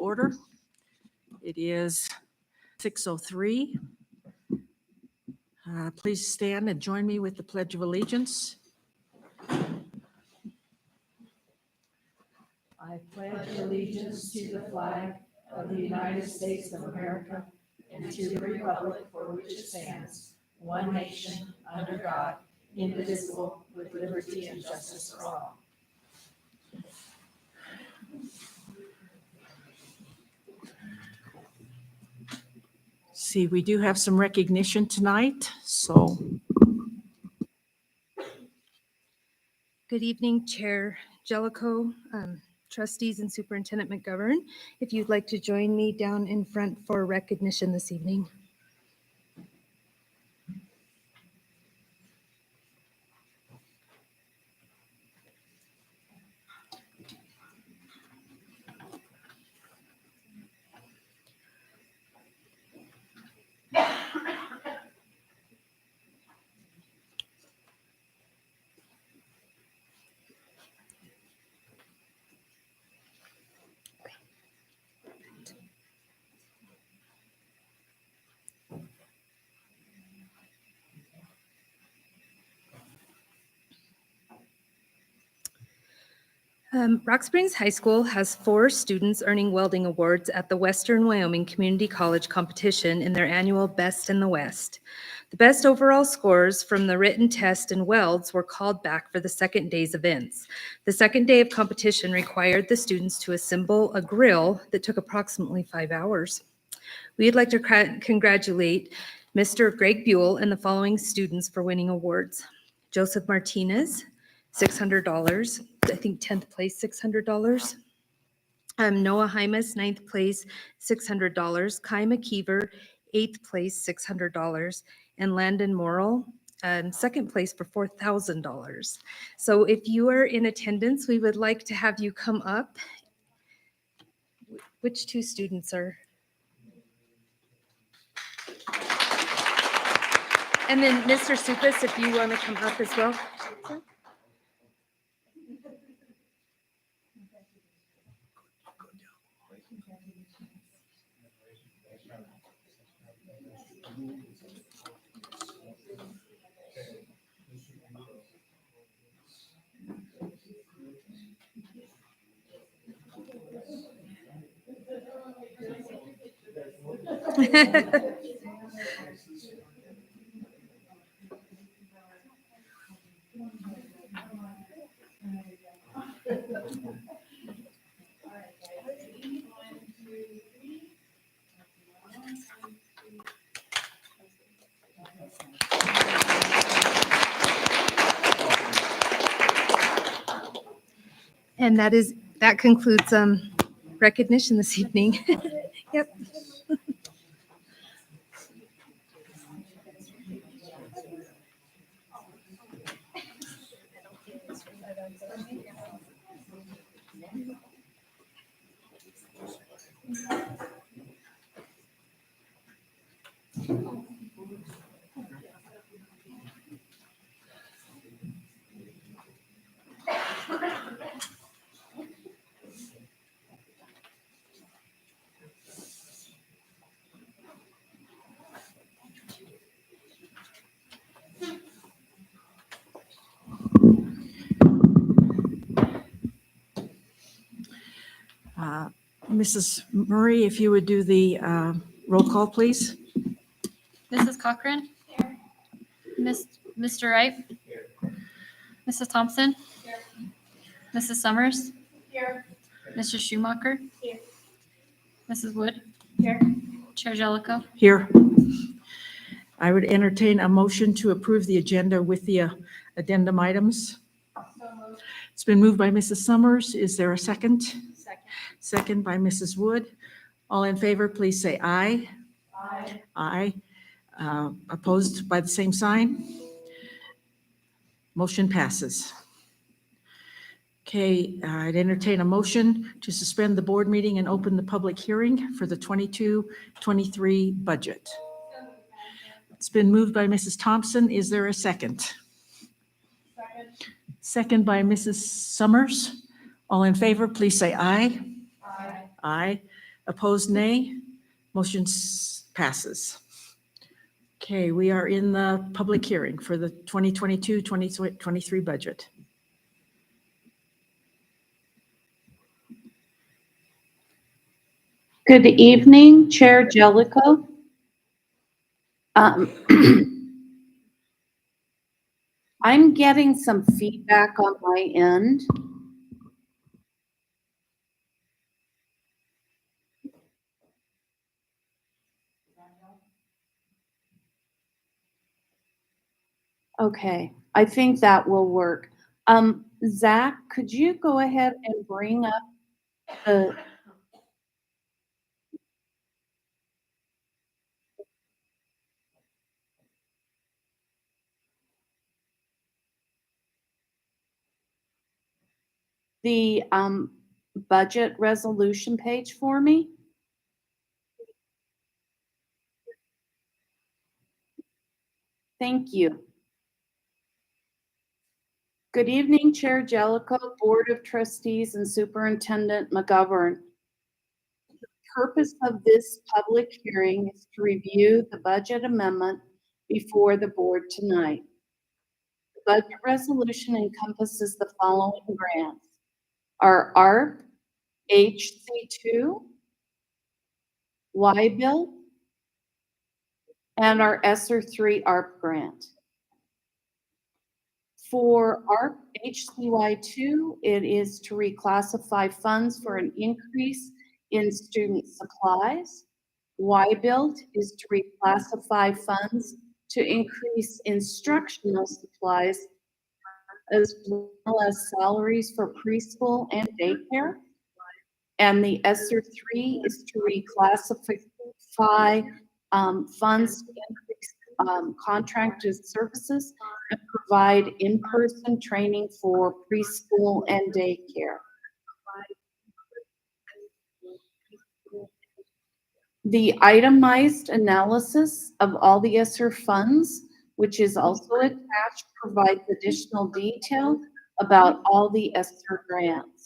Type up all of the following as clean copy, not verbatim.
order. It is 6:03. Please stand and join me with the Pledge of Allegiance. I pledge allegiance to the flag of the United States of America and to the republic for which it stands, one nation, under God, indivisible, with liberty and justice for all. See, we do have some recognition tonight, so. Good evening, Chair Jellicoe, trustees and Superintendent McGovern. If you'd like to join me down in front for recognition this evening. Rock Springs High School has 4 students earning welding awards at the Western Wyoming Community College competition in their annual Best in the West. The best overall scores from the written test and welds were called back for the second day's events. The second day of competition required the students to assemble a grill that took approximately 5 hours. We'd like to congratulate Mr. Greg Buell and the following students for winning awards. Joseph Martinez, $600. I think 10th place, $600. Noah Hymas, 9th place, $600. Kai McKeever, 8th place, $600. And Landon Morrill, 2nd place for $4,000. So if you are in attendance, we would like to have you come up. Which 2 students are? And then Mr. Supas, if you want to come up as well. And that concludes recognition this evening. Yep. Mrs. Murray, if you would do the roll call, please. Mrs. Cochran? Here. Mr. Wright? Here. Mrs. Thompson? Here. Mrs. Summers? Here. Mr. Schumacher? Here. Mrs. Wood? Here. Chair Jellicoe? Here. I would entertain a motion to approve the agenda with the addendum items. So moved. It's been moved by Mrs. Summers. Is there a second? Second. Second by Mrs. Wood. All in favor, please say aye. Aye. Aye. Opposed by the same sign? Motion passes. Okay, I'd entertain a motion to suspend the board meeting and open the public hearing for the 22-23 budget. It's been moved by Mrs. Thompson. Is there a second? Second. Second by Mrs. Summers. All in favor, please say aye. Aye. Aye. Opposed, nay. Motion passes. Okay, we are in the public hearing for the 2022-2023 budget. Good evening, Chair Jellicoe. I'm getting some feedback on my end. Okay, I think that will work. Zach, could you go ahead and bring up the budget resolution page for me? Thank you. Good evening, Chair Jellicoe, Board of Trustees, and Superintendent McGovern. The purpose of this public hearing is to review the budget amendment before the board tonight. The budget resolution encompasses the following grants: our ARP, HC2, Y-Bill, and our ESSER 3 ARP grant. For ARP HCY2, it is to reclassify funds for an increase in student supplies. Y-Build is to reclassify funds to increase instructional supplies, as well as salaries for preschool and daycare. And the ESSER 3 is to reclassify funds to increase contracted services and provide in-person training for preschool and daycare. The itemized analysis of all the ESSER funds, which is also attached, provides additional detail about all the ESSER grants.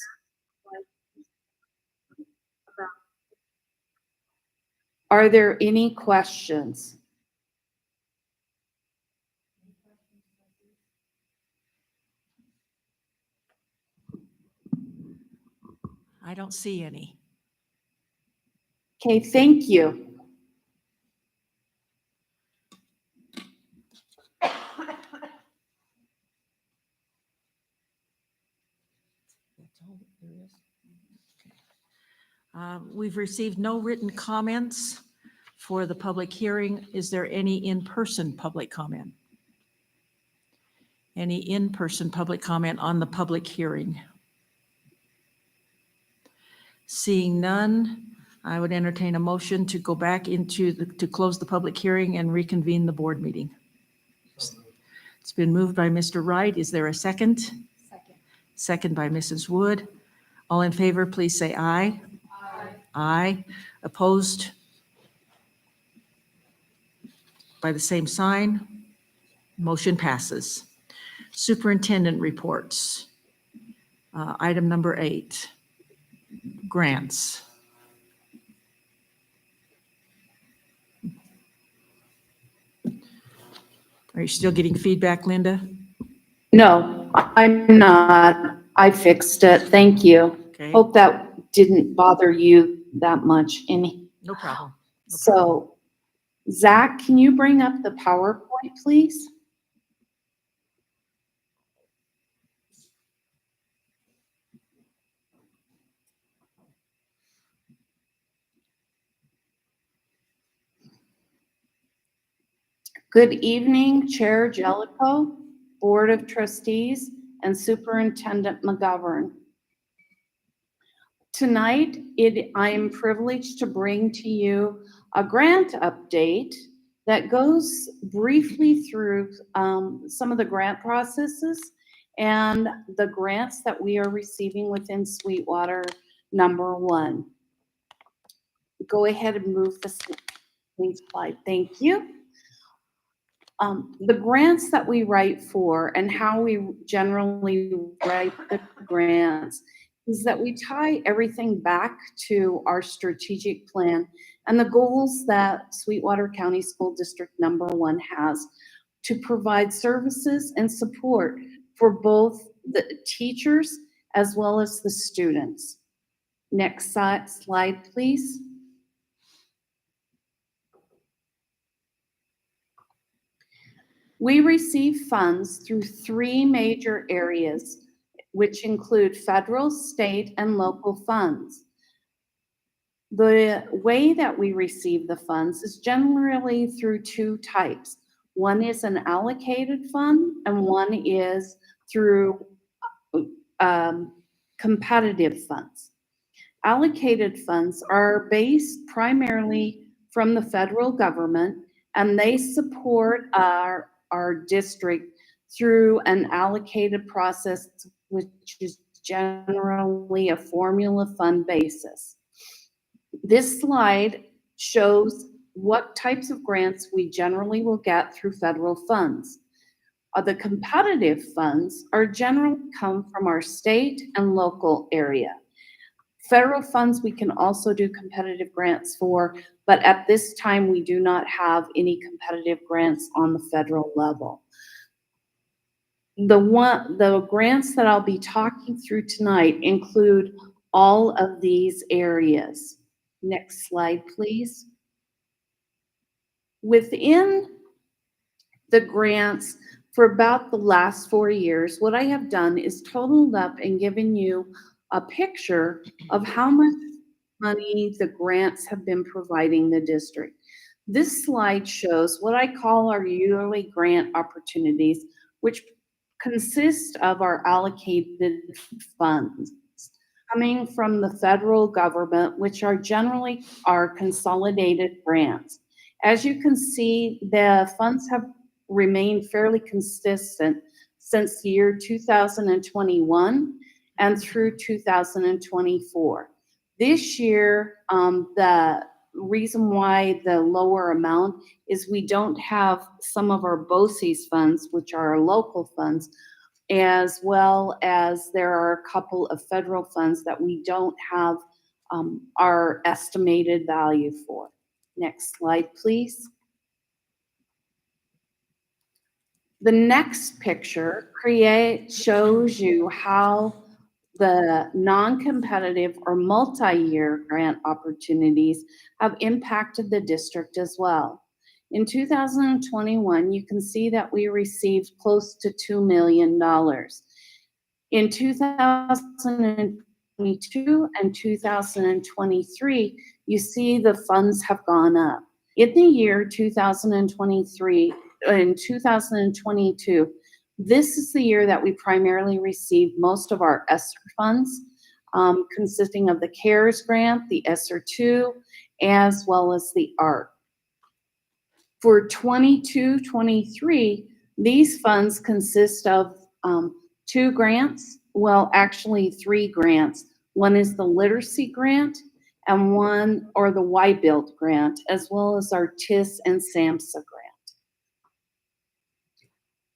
Are there any questions? I don't see any. Okay, thank you. That's all there is. We've received no written comments for the public hearing. Is there any in-person public comment? Any in-person public comment on the public hearing? Seeing none, I would entertain a motion to go back to close the public hearing and reconvene the board meeting. It's been moved by Mr. Wright. Is there a second? Second. Second by Mrs. Wood. All in favor, please say aye. Aye. Aye. Opposed? By the same sign. Motion passes. Superintendent reports. Item number 8, grants. Are you still getting feedback, Linda? No, I'm not. I fixed it. Thank you. Okay, Hope that didn't bother you that much. no problem. So, Zach, can you bring up the PowerPoint, please? Good evening, Chair Jellicoe, Board of Trustees, and Superintendent McGovern. Tonight, I am privileged to bring to you a grant update that goes briefly through some of the grant processes and the grants that we are receiving within Sweetwater number 1. Go ahead and move the slide. Thank you. The grants that we write for and how we generally write the grants is that we tie everything back to our strategic plan and the goals that Sweetwater County School District Number 1 has to provide services and support for both the teachers as well as the students. Next slide, please. We receive funds through 3 major areas, which include federal, state, and local funds. The way that we receive the funds is generally through 2 types. One is an allocated fund, and one is through competitive funds. Allocated funds are based primarily from the federal government, and they support our district through an allocated process, which is generally a formula fund basis. This slide shows what types of grants we generally will get through federal funds. The competitive funds are generally come from our state and local area. Federal funds we can also do competitive grants for, but at this time we do not have any competitive grants on the federal level. The grants that I'll be talking through tonight include all of these areas. Next slide, please. Within the grants for about the last 4 years, what I have done is totaled up and given you a picture of how much money the grants have been providing the district. This slide shows what I call our yearly grant opportunities, which consist of our allocated funds coming from the federal government, which are generally our consolidated grants. As you can see, the funds have remained fairly consistent since the year 2021 and through 2024. This year, the reason why the lower amount is we don't have some of our BOCES funds, which are our local funds, as well as there are a couple of federal funds that we don't have our estimated value for. Next slide, please. The next picture shows you how the non-competitive or multi-year grant opportunities have impacted the district as well. In 2021, you can see that we received close to $2 million. In 2022 and 2023, you see the funds have gone up. In the year 2023 and 2022, this is the year that we primarily received most of our ESSER funds, consisting of the CARES grant, the ESSER 2, as well as the ARC. For 22-23, these funds consist of 2 grants, well, actually 3 grants. One is the literacy grant and one, or the Y-Build grant, as well as our TIS and SAMHSA grant.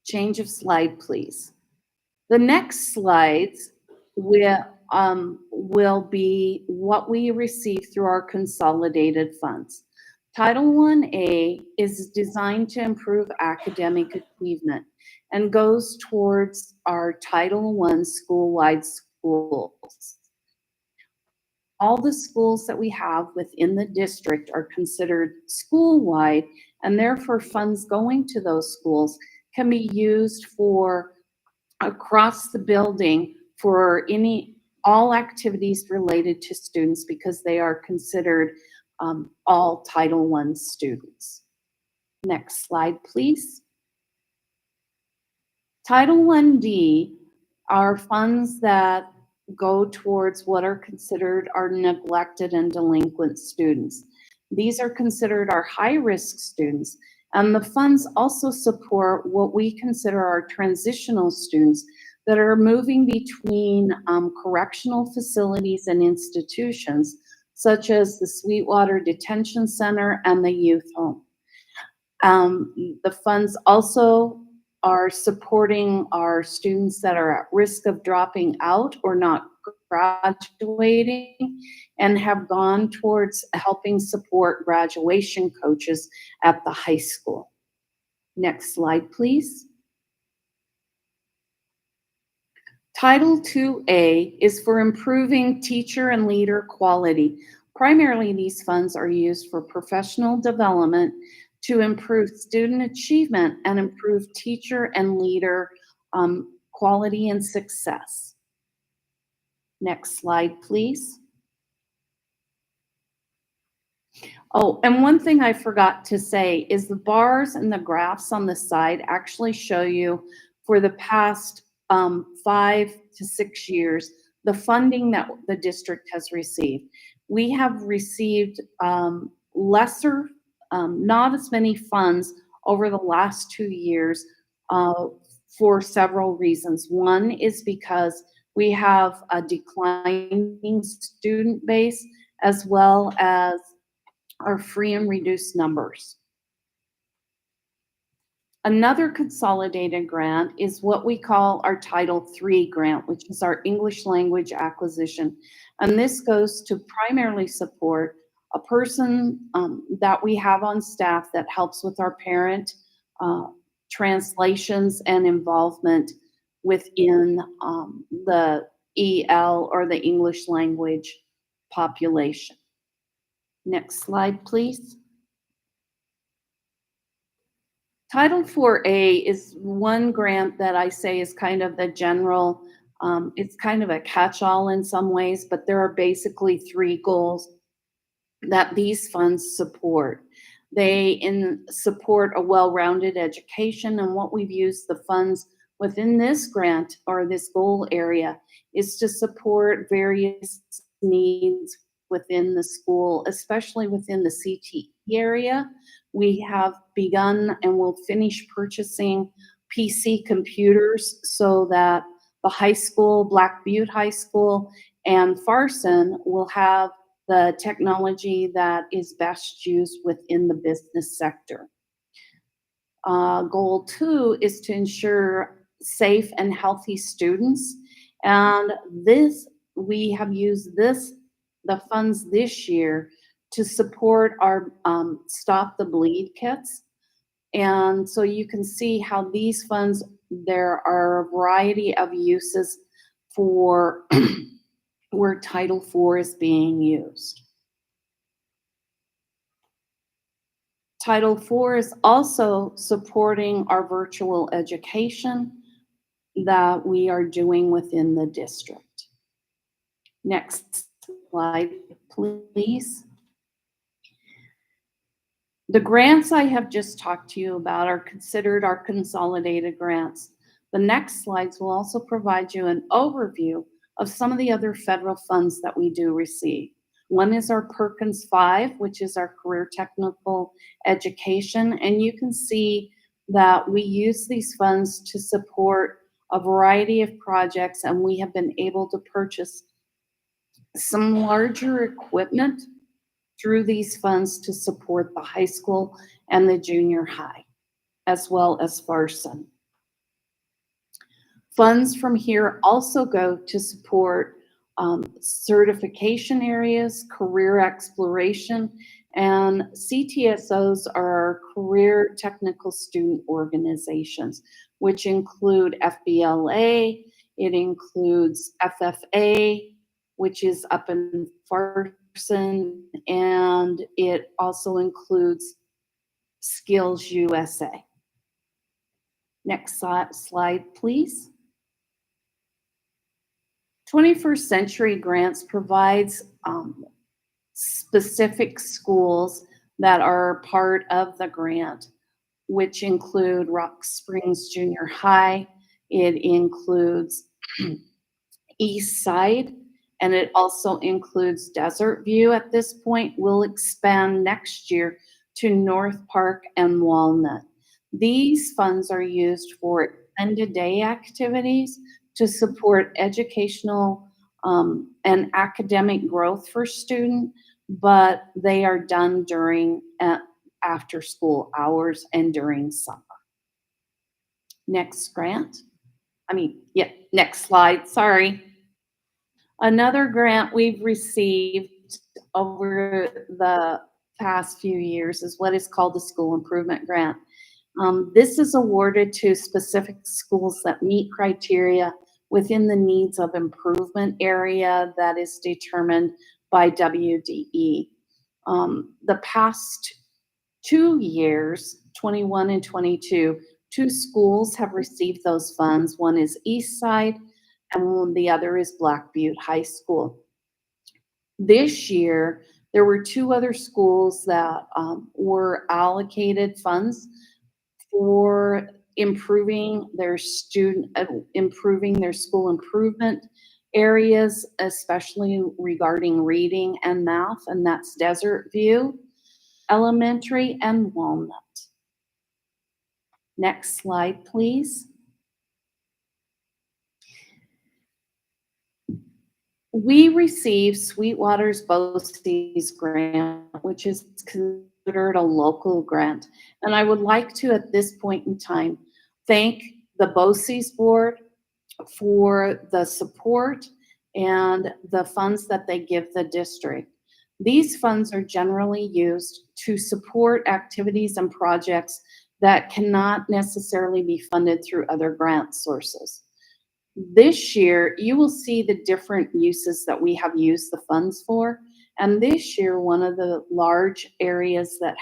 Change of slide, please. The next slides will be what we receive through our consolidated funds. Title 1A is designed to improve academic achievement and goes towards our Title I school-wide schools. All the schools that we have within the district are considered school-wide, and therefore funds going to those schools can be used for across the building for all activities related to students, because they are considered all Title I students. Next slide, please. Title 1D are funds that go towards what are considered our neglected and delinquent students. These are considered our high-risk students, and the funds also support what we consider our transitional students that are moving between correctional facilities and institutions, such as the Sweetwater Detention Center and the youth home. The funds also are supporting our students that are at risk of dropping out or not graduating and have gone towards helping support graduation coaches at the high school. Next slide, please. Title 2A is for improving teacher and leader quality. Primarily, these funds are used for professional development to improve student achievement and improve teacher and leader quality and success. Next slide, please. Oh, and one thing I forgot to say is the bars and the graphs on the side actually show you for the past 5 to 6 years, the funding that the district has received. We have received lesser, not as many funds over the last 2 years for several reasons. One is because we have a declining student base as well as our free and reduced numbers. Another consolidated grant is what we call our Title III grant, which is our English language acquisition. And this goes to primarily support a person that we have on staff that helps with our parent translations and involvement within the EL or the English language population. Next slide, please. Title 4A is one grant that I say is kind of the general, it's kind of a catch-all in some ways, but there are basically 3 goals that these funds support. They support a well-rounded education, and what we've used the funds within this grant or this goal area is to support various needs within the school, especially within the CTE area. We have begun and will finish purchasing PC computers so that the high school, Black Butte High School, and Farson will have the technology that is best used within the business sector. Goal 2 is to ensure safe and healthy students. And we have used the funds this year to support our Stop the Bleed kits. And so you can see how these funds, there are a variety of uses for where Title IV is being used. Title IV is also supporting our virtual education that we are doing within the district. Next slide, please. The grants I have just talked to you about are considered our consolidated grants. The next slides will also provide you an overview of some of the other federal funds that we do receive. One is our Perkins 5, which is our career technical education, and you can see that we use these funds to support a variety of projects, and we have been able to purchase some larger equipment through these funds to support the high school and the junior high, as well as Farson. Funds from here also go to support certification areas, career exploration, and CTSOs are our career technical student organizations, which include FBLA, it includes FFA, which is up in Farson, and it also includes Skills USA. Next slide, please. 21st Century Grants provides specific schools that are part of the grant, which include Rock Springs Junior High, it includes East Side, and it also includes Desert View at this point. We'll expand next year to North Park and Walnut. These funds are used for extended day activities to support educational and academic growth for students, but they are done during after school hours and during summer. Next slide, sorry. Another grant we've received over the past few years is what is called the School Improvement Grant. This is awarded to specific schools that meet criteria within the needs of improvement area that is determined by WDE. The past 2 years, 21 and 22, 2 schools have received those funds. One is Eastside and the other is Black Butte High School. This year, there were 2 other schools that were allocated funds for improving their improving their school improvement areas, especially regarding reading and math, and that's Desert View Elementary and Walnut. Next slide, please. We received Sweetwater's BOCES grant, which is considered a local grant. And I would like to, at this point in time, thank the BOCES board for the support and the funds that they give the district. These funds are generally used to support activities and projects that cannot necessarily be funded through other grant sources. This year, you will see the different uses that we have used the funds for. And this year, one of the large areas that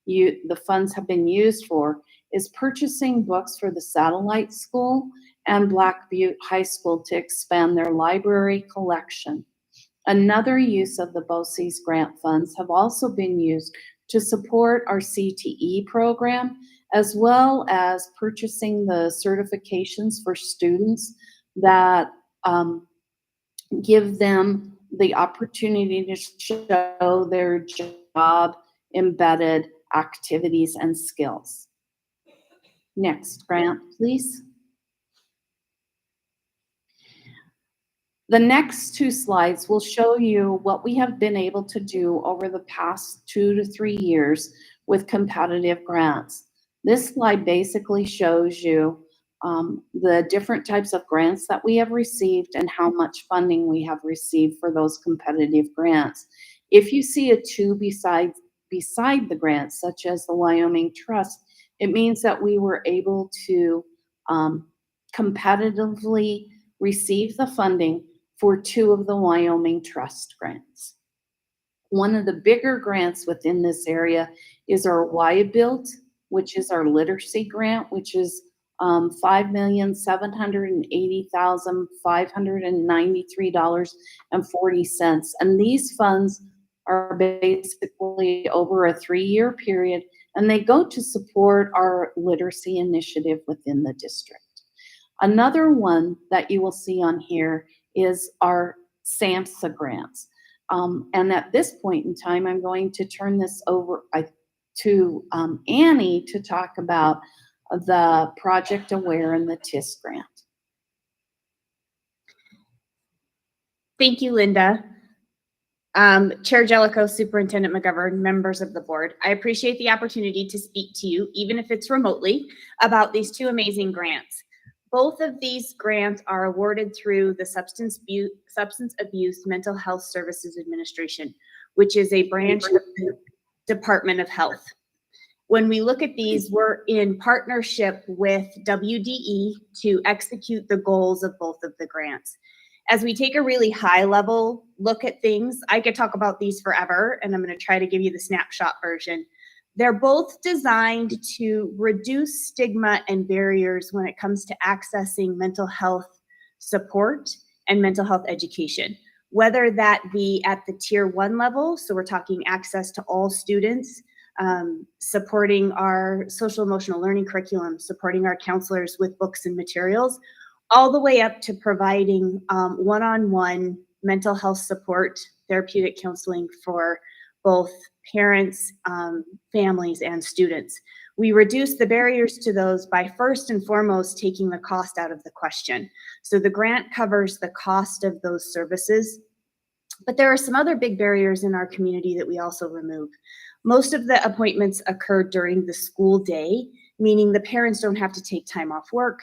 the funds have been used for is purchasing books for the satellite school and Black Butte High School to expand their library collection. Another use of the BOCES grant funds have also been used to support our CTE program, as well as purchasing the certifications for students that give them the opportunity to show their job embedded activities and skills. Next grant, please. The next 2 slides will show you what we have been able to do over the past 2 to 3 years with competitive grants. This slide basically shows you the different types of grants that we have received and how much funding we have received for those competitive grants. If you see a 2 beside the grants, such as the Wyoming Trust, it means that we were able to competitively receive the funding for 2 of the Wyoming Trust grants. One of the bigger grants within this area is our YBuilt, which is our literacy grant, which is $5,780,593.40. And these funds are basically over a 3-year period, and they go to support our literacy initiative within the district. Another one that you will see on here is our SAMHSA grants. And at this point in time, I'm going to turn this over to Annie to talk about the Project Aware and the TIS grant. Thank you, Linda. Chair Jellicoe, Superintendent McGovern, members of the board, I appreciate the opportunity to speak to you, even if it's remotely, about these 2 amazing grants. Both of these grants are awarded through the Substance Abuse Mental Health Services Administration, which is a branch of the Department of Health. When we look at these, we're in partnership with WDE to execute the goals of both of the grants. As we take a really high level look at things, I could talk about these forever, and I'm going to try to give you the snapshot version. They're both designed to reduce stigma and barriers when it comes to accessing mental health support and mental health education, whether that be at the tier 1 level, so we're talking access to all students, supporting our social emotional learning curriculum, supporting our counselors with books and materials, all the way up to providing one-on-one mental health support, therapeutic counseling for both parents, families, and students. We reduce the barriers to those by first and foremost taking the cost out of the question. So the grant covers the cost of those services, but there are some other big barriers in our community that we also remove. Most of the appointments occur during the school day, meaning the parents don't have to take time off work.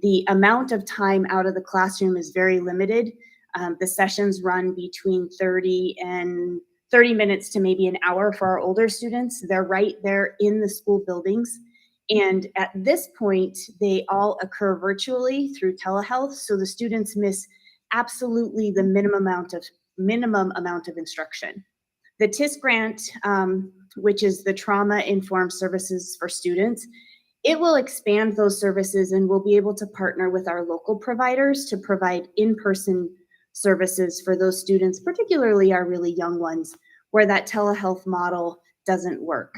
The amount of time out of the classroom is very limited. The sessions run between 30 minutes to maybe an hour for our older students. They're right there in the school buildings. And at this point, they all occur virtually through telehealth. So the students miss absolutely the minimum amount of instruction. The TIS grant, which is the Trauma Informed Services for Students, it will expand those services and we'll be able to partner with our local providers to provide in-person services for those students, particularly our really young ones, where that telehealth model doesn't work.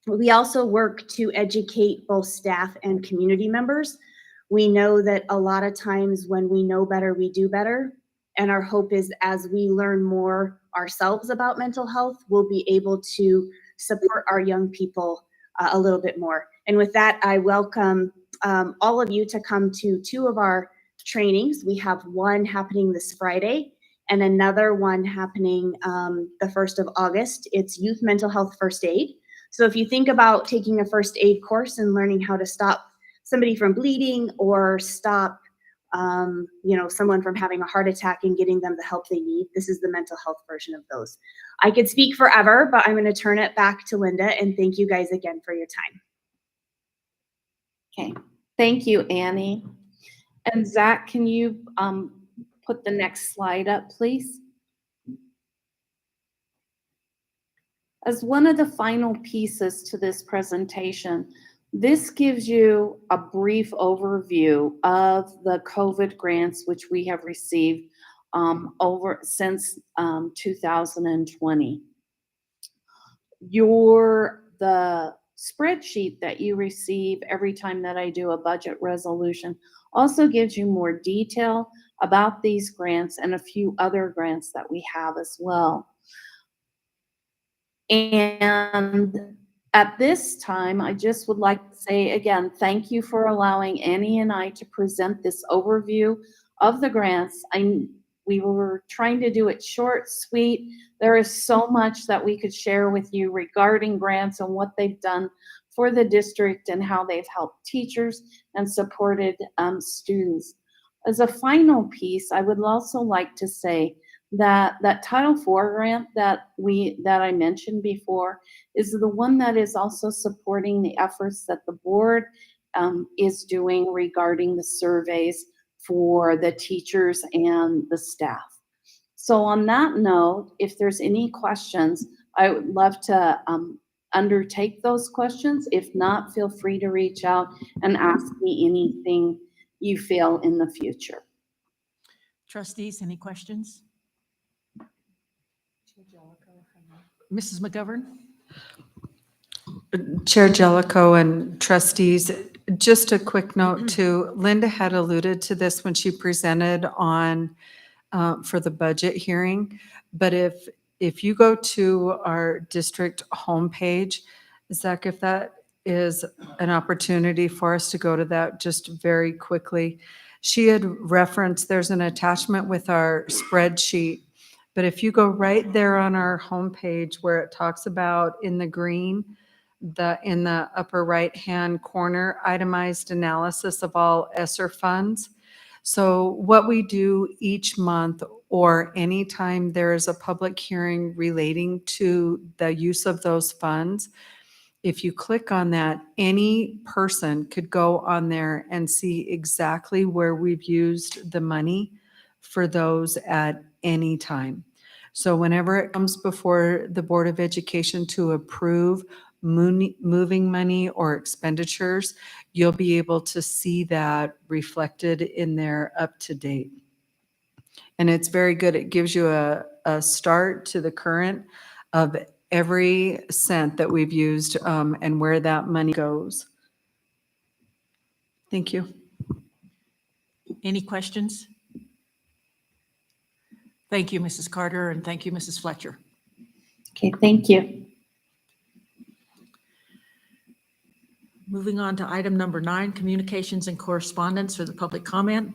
We also work to educate both staff and community members. We know that a lot of times when we know better, we do better. And our hope is as we learn more ourselves about mental health, we'll be able to support our young people a little bit more. And with that, I welcome all of you to come to 2 of our trainings. We have one happening this Friday and another one happening the 1st of August. It's Youth Mental Health First Aid. So if you think about taking a first aid course and learning how to stop somebody from bleeding or stop someone from having a heart attack and getting them the help they need, this is the mental health version of those. I could speak forever, but I'm going to turn it back to Linda, and thank you guys again for your time. Okay, thank you, Annie. And Zach, can you put the next slide up, please? As one of the final pieces to this presentation, this gives you a brief overview of the COVID grants which we have received since 2020. The spreadsheet that you receive every time that I do a budget resolution also gives you more detail about these grants and a few other grants that we have as well. And at this time, I just would like to say again, thank you for allowing Annie and I to present this overview of the grants. We were trying to do it short, sweet. There is so much that we could share with you regarding grants and what they've done for the district and how they've helped teachers and supported students. As a final piece, I would also like to say that Title IV grant that I mentioned before is the one that is also supporting the efforts that the board is doing regarding the surveys for the teachers and the staff. So on that note, if there's any questions, I would love to undertake those questions. If not, feel free to reach out and ask me anything you feel in the future. Trustees, any questions? Mrs. McGovern? Chair Jellicoe and trustees, just a quick note too. Linda had alluded to this when she presented on for the budget hearing. But if you go to our district homepage, Zach, if that is an opportunity for us to go to that just very quickly. She had referenced there's an attachment with our spreadsheet. But if you go right there on our homepage where it talks about in the green, in the upper right-hand corner, itemized analysis of all ESSER funds. So what we do each month or anytime there is a public hearing relating to the use of those funds, if you click on that, any person could go on there and see exactly where we've used the money for those at any time. So whenever it comes before the Board of Education to approve moving money or expenditures, you'll be able to see that reflected in there up to date. And it's very good. It gives you a start to the current of every cent that we've used and where that money goes. Thank you. Any questions? Thank you, Mrs. Carter, and thank you, Mrs. Fletcher. Okay, thank you. Moving on to item number 9, communications and correspondence for the public comment.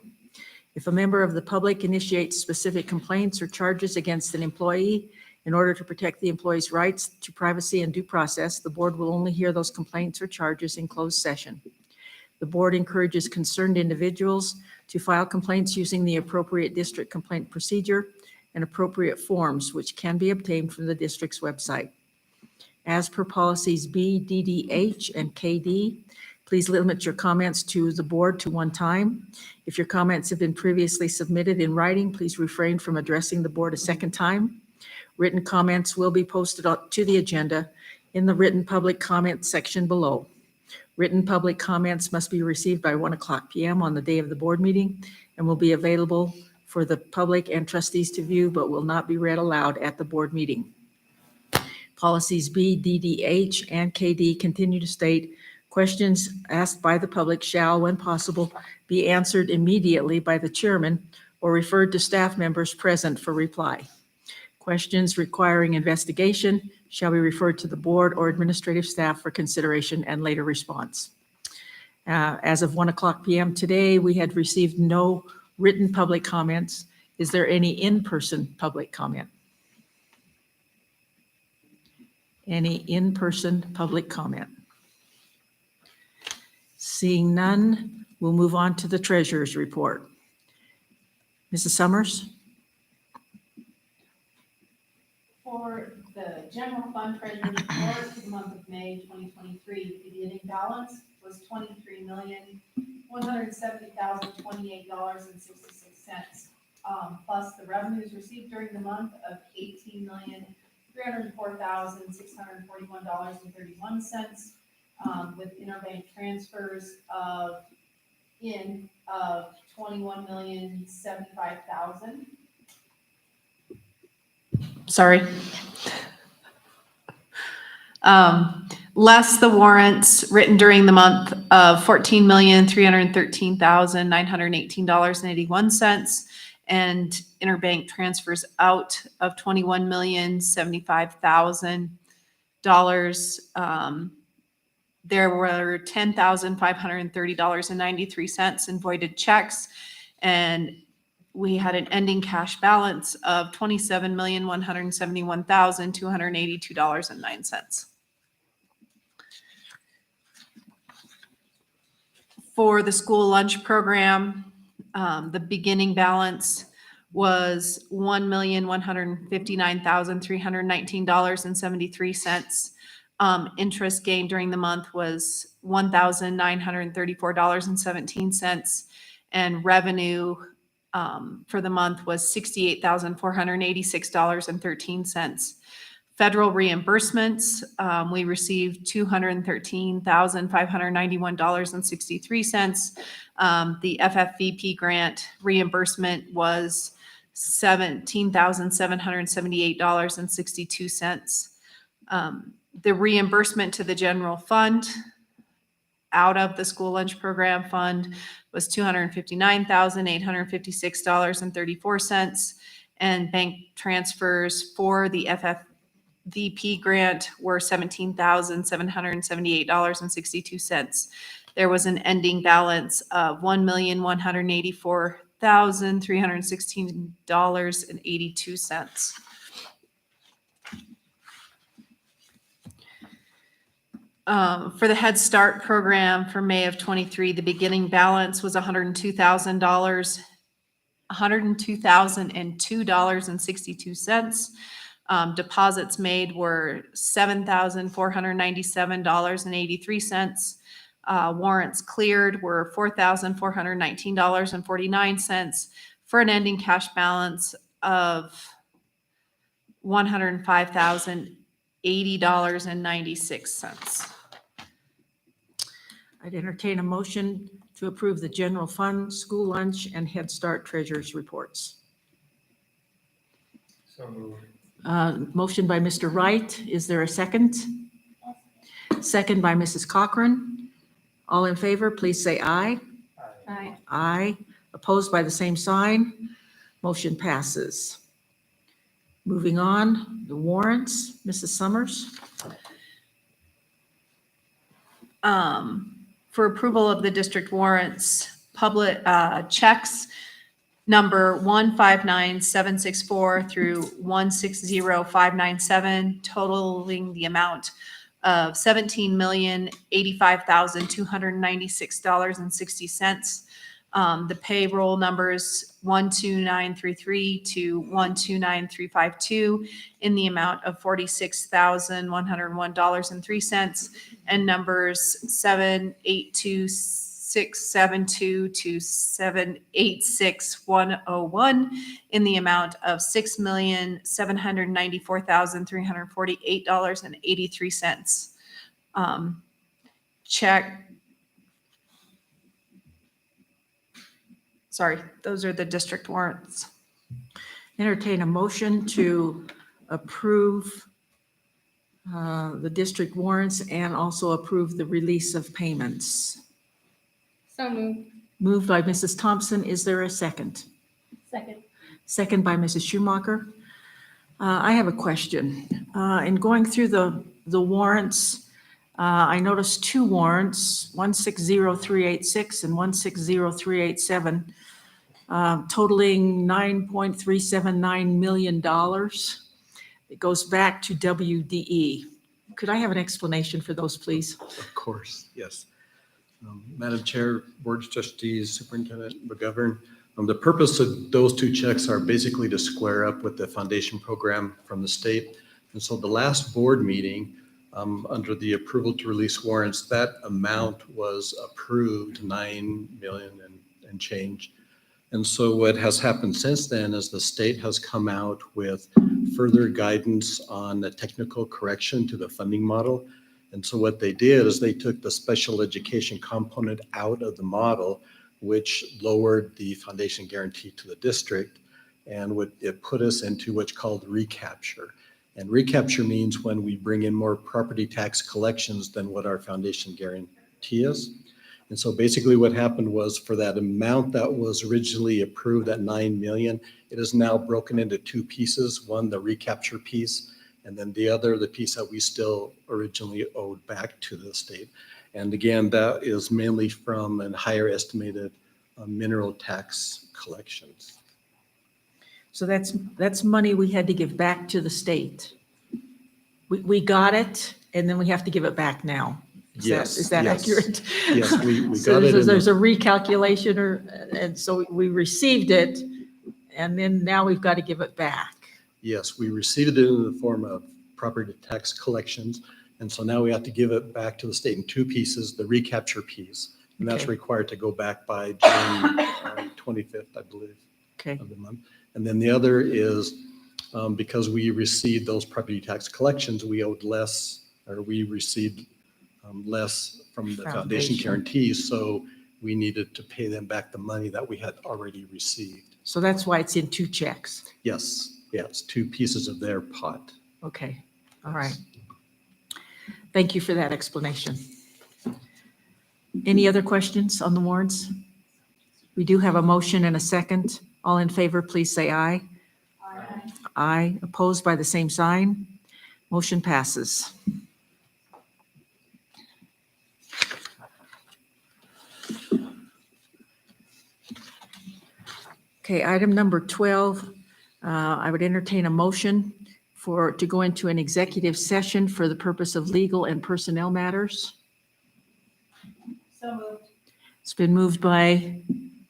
If a member of the public initiates specific complaints or charges against an employee in order to protect the employee's rights to privacy and due process, the board will only hear those complaints or charges in closed session. The board encourages concerned individuals to file complaints using the appropriate district complaint procedure and appropriate forms, which can be obtained from the district's website. As per policies B, DDH, and KD, please limit your comments to the board to one time. If your comments have been previously submitted in writing, please refrain from addressing the board a second time. Written comments will be posted to the agenda in the written public comment section below. Written public comments must be received by 1:00 p.m. on the day of the board meeting and will be available for the public and trustees to view, but will not be read aloud at the board meeting. Policies B, DDH, and KD continue to state, questions asked by the public shall, when possible, be answered immediately by the chairman or referred to staff members present for reply. Questions requiring investigation shall be referred to the board or administrative staff for consideration and later response. As of 1:00 p.m. today, we had received no written public comments. Is there any in-person public comment? Any in-person public comment? Seeing none, we'll move on to the treasurer's report. Mrs. Summers? For the general fund treasurer's report for the month of May 2023, the beginning balance was $23,170,028.66, plus the revenues received during the month of $18,304,641.31, with interbank transfers of $21,075,000. Sorry. Less the warrants written during the month of $14,313,918.81, and interbank transfers out of $21,075,000. There were $10,530.93 in voided checks, and we had an ending cash balance of $27,171,282.09. For the school lunch program, the beginning balance was $1,159,319.73. Interest gained during the month was $1,934.17, and revenue for the month was $68,486.13. Federal reimbursements, we received $213,591.63. The FFVP grant reimbursement was $17,778.62. The reimbursement to the general fund out of the school lunch program fund was $259,856.34, and bank transfers for the FFVP grant were $17,778.62. There was an ending balance of $1,184,316.82. For the Head Start program for May of 23, the beginning balance was $102,000, $102,002.62. Deposits made were $7,497.83. Warrants cleared were $4,419.49 for an ending cash balance of $105,080.96. I'd entertain a motion to approve the general fund, school lunch, and Head Start treasurer's reports. So moved. Motion by Mr. Wright. Is there a second? Second by Mrs. Cochran. All in favor, please say aye. Aye. Aye. Opposed by the same sign. Motion passes. Moving on, the warrants. Mrs. Summers? For approval of the district warrants, public checks number 159764 through 160597, totaling the amount of $17,085,296.60. The payroll numbers 12933 to 129,352 in the amount of $46,101.03, and numbers 782,672 to 786,101 in the amount of $6,794,348.83. Check. Sorry, those are the district warrants. Entertain a motion to approve the district warrants and also approve the release of payments. So moved. Moved by Mrs. Thompson. Is there a second? Second. Second by Mrs. Schumacher. I have a question. In going through the warrants, I noticed two warrants, 160386 and 160387, totaling $9.379 million. It goes back to WDE. Could I have an explanation for those, please? Of course, yes. Madam Chair, Board of Trustees, Superintendent McGovern, the purpose of those two checks are basically to square up with the foundation program from the state. And so the last board meeting, under the approval to release warrants, that amount was approved, 9 million and change. And so what has happened since then is the state has come out with further guidance on the technical correction to the funding model. And so what they did is they took the special education component out of the model, which lowered the foundation guarantee to the district, and it put us into what's called recapture. And recapture means when we bring in more property tax collections than what our foundation guarantee is. And so basically what happened was, for that amount that was originally approved at 9 million, it is now broken into two pieces. One, the recapture piece, and then the other, the piece that we still originally owed back to the state. And again, that is mainly from a higher estimated mineral tax collections. So that's money we had to give back to the state. We got it, and then we have to give it back now. Yes, Is that yes. accurate? Yes, we So got it. there's a recalculation, and so we received it, and then now we've got to give it back. Yes, we received it in the form of property tax collections. And so now we have to give it back to the state in two pieces, the recapture piece. And that's Okay. required to go back by June 25th, I believe, Okay, of the month. And then the other is because we received those property tax collections, we owed less, or we received less from the foundation Foundation. guarantees. So we needed to pay them back the money that we had already received. so that's why it's in two checks. Yes, yes, two pieces of their pot. Okay, all right. Thank you for that explanation. Any other questions on the warrants? We do have a motion and a second. All in favor, please say aye. Aye. Aye. Opposed by the same sign. Motion passes. Okay, item number 12, I would entertain a motion to go into an executive session for the purpose of legal and personnel matters. So moved. It's been moved by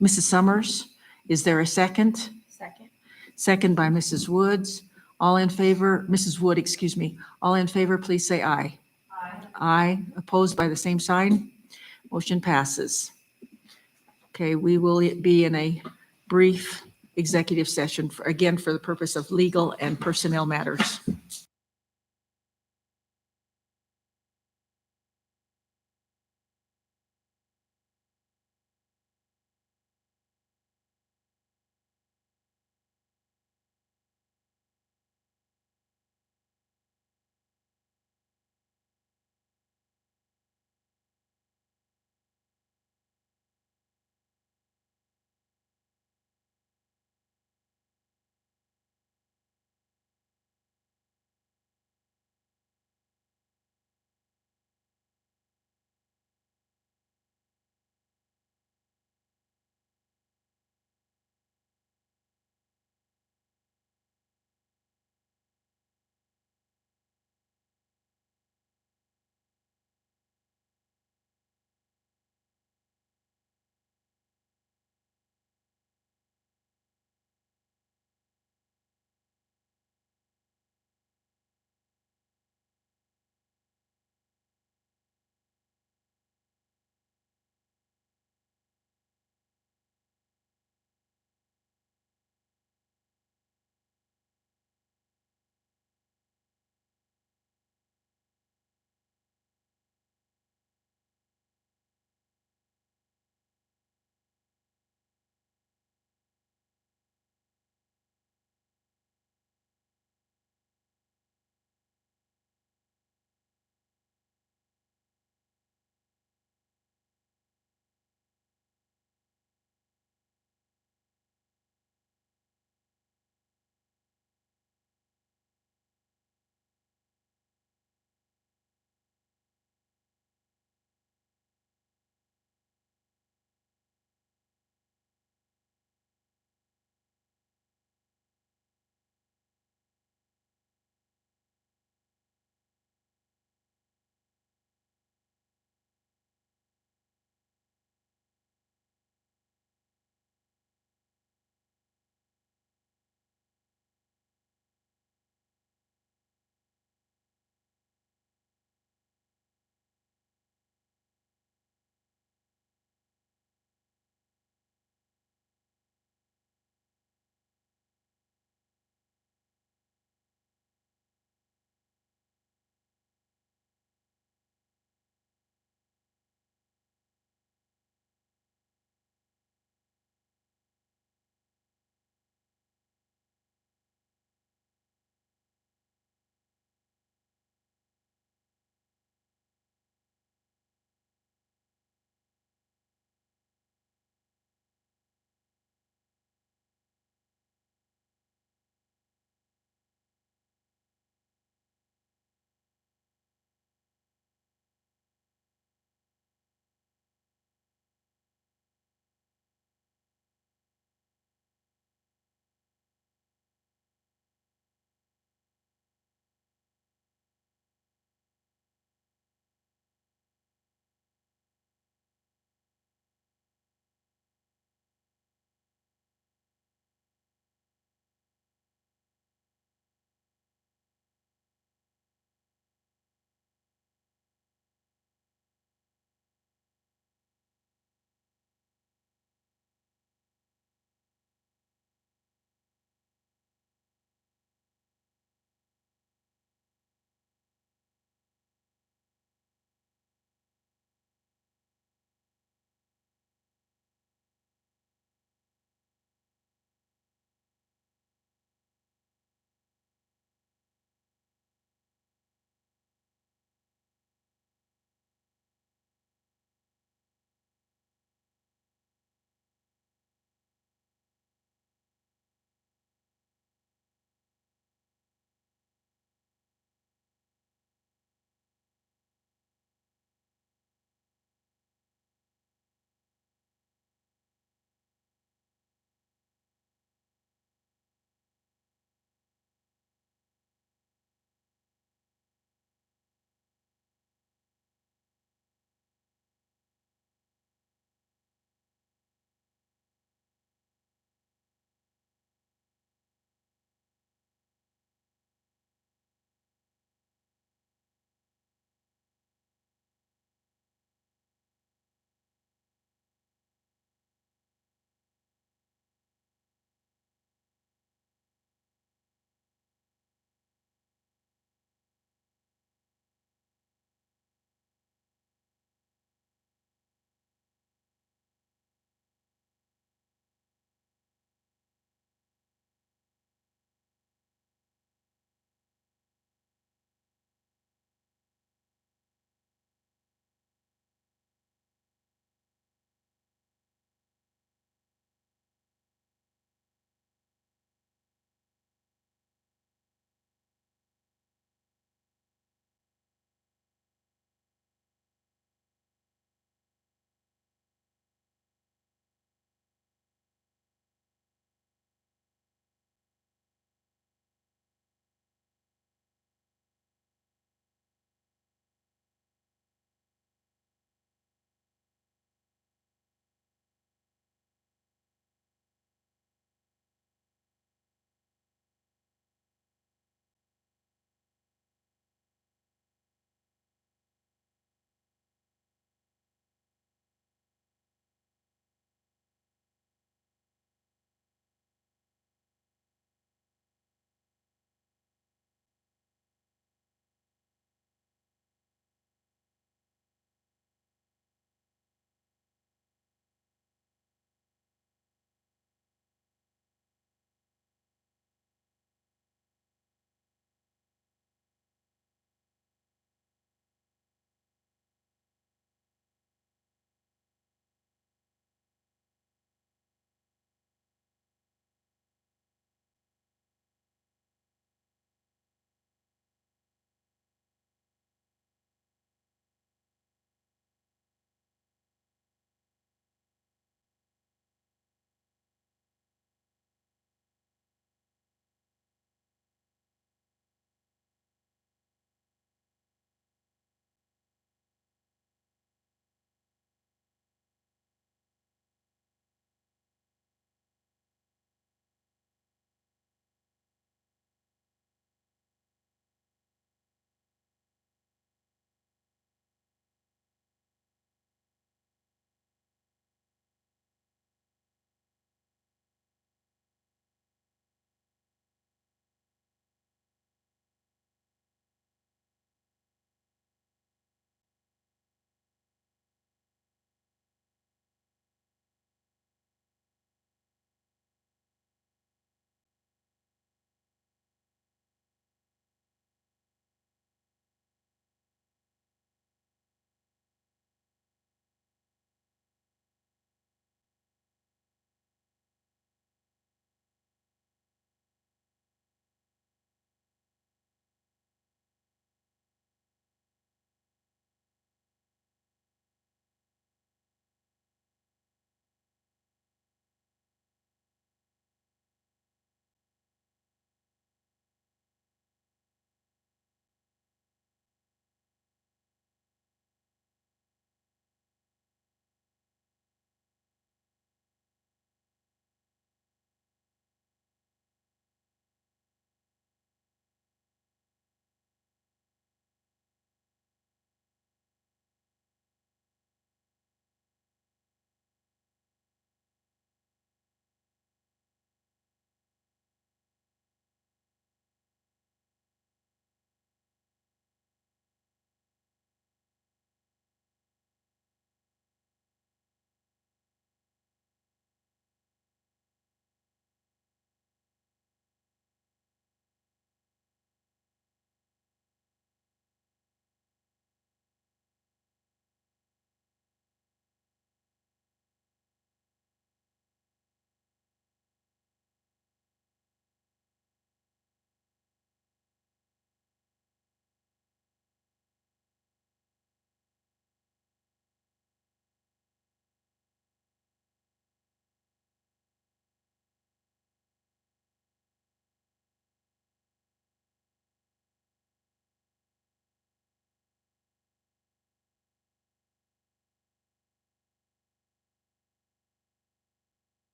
Mrs. Summers. Is there a second? Second. Second by Mrs. Woods. All in favor, Mrs. Wood, excuse me. All in favor, please say aye. Aye. Aye. Opposed by the same sign. Motion passes. Okay, we will be in a brief executive session, again, for the purpose of legal and personnel matters.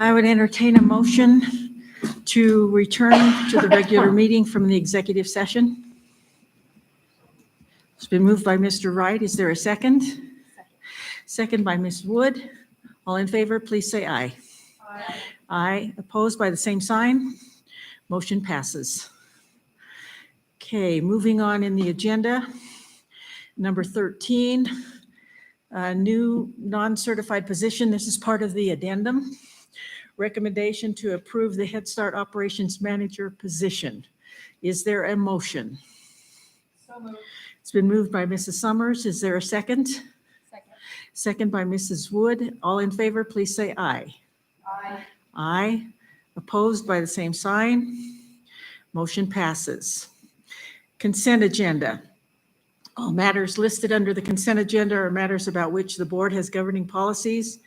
I would entertain a motion to return to the regular meeting from the executive session. It's been moved by Mr. Wright. Is there a second? Second by Ms. Wood. All in favor, please say aye. Aye. Aye. Opposed by the same sign? Motion passes. Okay, moving on in the agenda. Number 13, a new non-certified position. This is part of the addendum. Recommendation to approve the Head Start Operations Manager position. Is there a motion? So moved. It's been moved by Mrs. Summers. Is there a second? Second. Second by Mrs. Wood. All in favor, please say aye. Aye. Aye. Opposed by the same sign? Motion passes. Consent agenda. All matters listed under the consent agenda are matters about which the board has governing policies,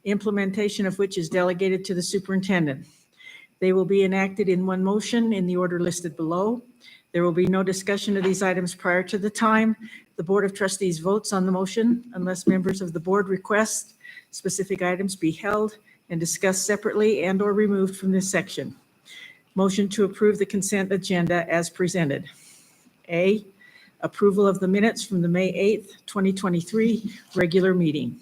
implementation of which is delegated to the superintendent. They will be enacted in one motion in the order listed below. There will be no discussion of these items prior to the time the Board of Trustees votes on the motion unless members of the board request specific items be held and discussed separately and/or removed from this section. Motion to approve the consent agenda as presented. A, approval of the minutes from the May 8th, 2023 regular meeting.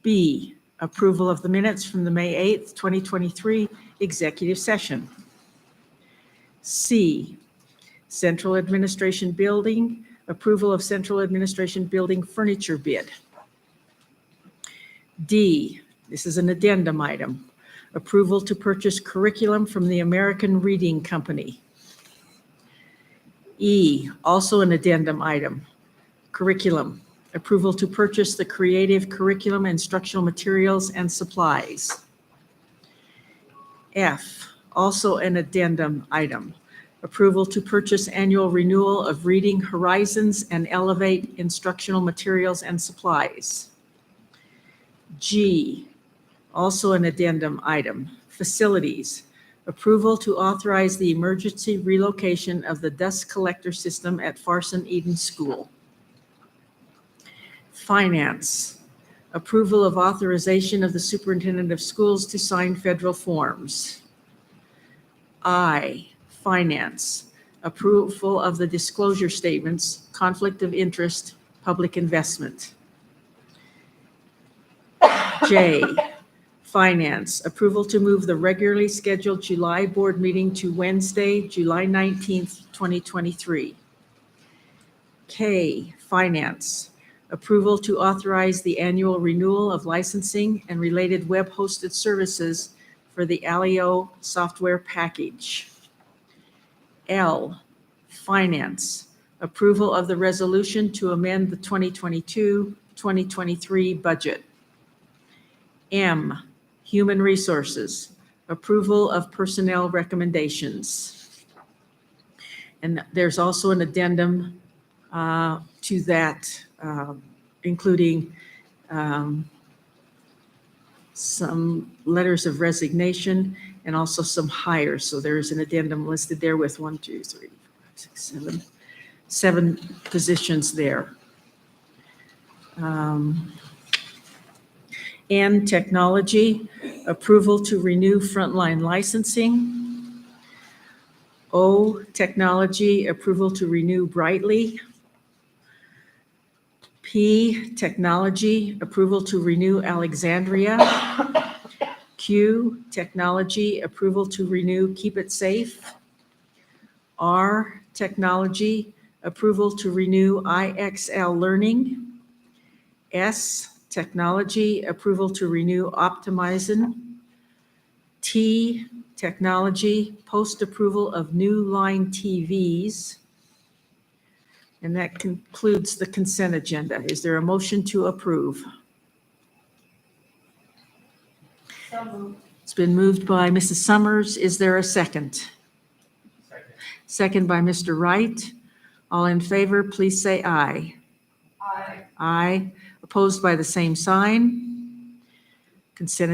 B, approval of the minutes from the May 8th, 2023 executive session. C, Central Administration Building, approval of Central Administration Building furniture bid. D, this is an addendum item, approval to purchase curriculum from the American Reading Company. E, also an addendum item, curriculum, approval to purchase the creative curriculum, instructional materials, and supplies. F, also an addendum item, approval to purchase annual renewal of Reading Horizons and Elevate instructional materials and supplies. G, also an addendum item, facilities, approval to authorize the emergency relocation of the dust collector system at Farson Eden School. Finance, approval of authorization of the superintendent of schools to sign federal forms. I, finance, approval of the disclosure statements, conflict of interest, public investment. J, finance, approval to move the regularly scheduled July board meeting to Wednesday, July 19th, 2023. K, finance, approval to authorize the annual renewal of licensing and related web-hosted services for the Alio software package. L, finance, approval of the resolution to amend the 2022-2023 budget. M, human resources, approval of personnel recommendations. And there's also an addendum to that, including some letters of resignation and also some hires. So there is an addendum listed there with 1, 2, 3, 4, 5, 6, 7 positions there. And technology, approval to renew frontline licensing. O, technology, approval to renew Brightly. P, technology, approval to renew Alexandria. Q, technology, approval to renew Keep It Safe. R, technology, approval to renew IXL Learning. S, technology, approval to renew Optimizing. T, technology, post-approval of new line TVs. And that concludes the consent agenda. Is there a motion to approve? So moved. It's been moved by Mrs. Summers. Is there a second? Second by Mr. Wright. All in favor, please say aye. Aye. Aye. Opposed by the same sign. Consent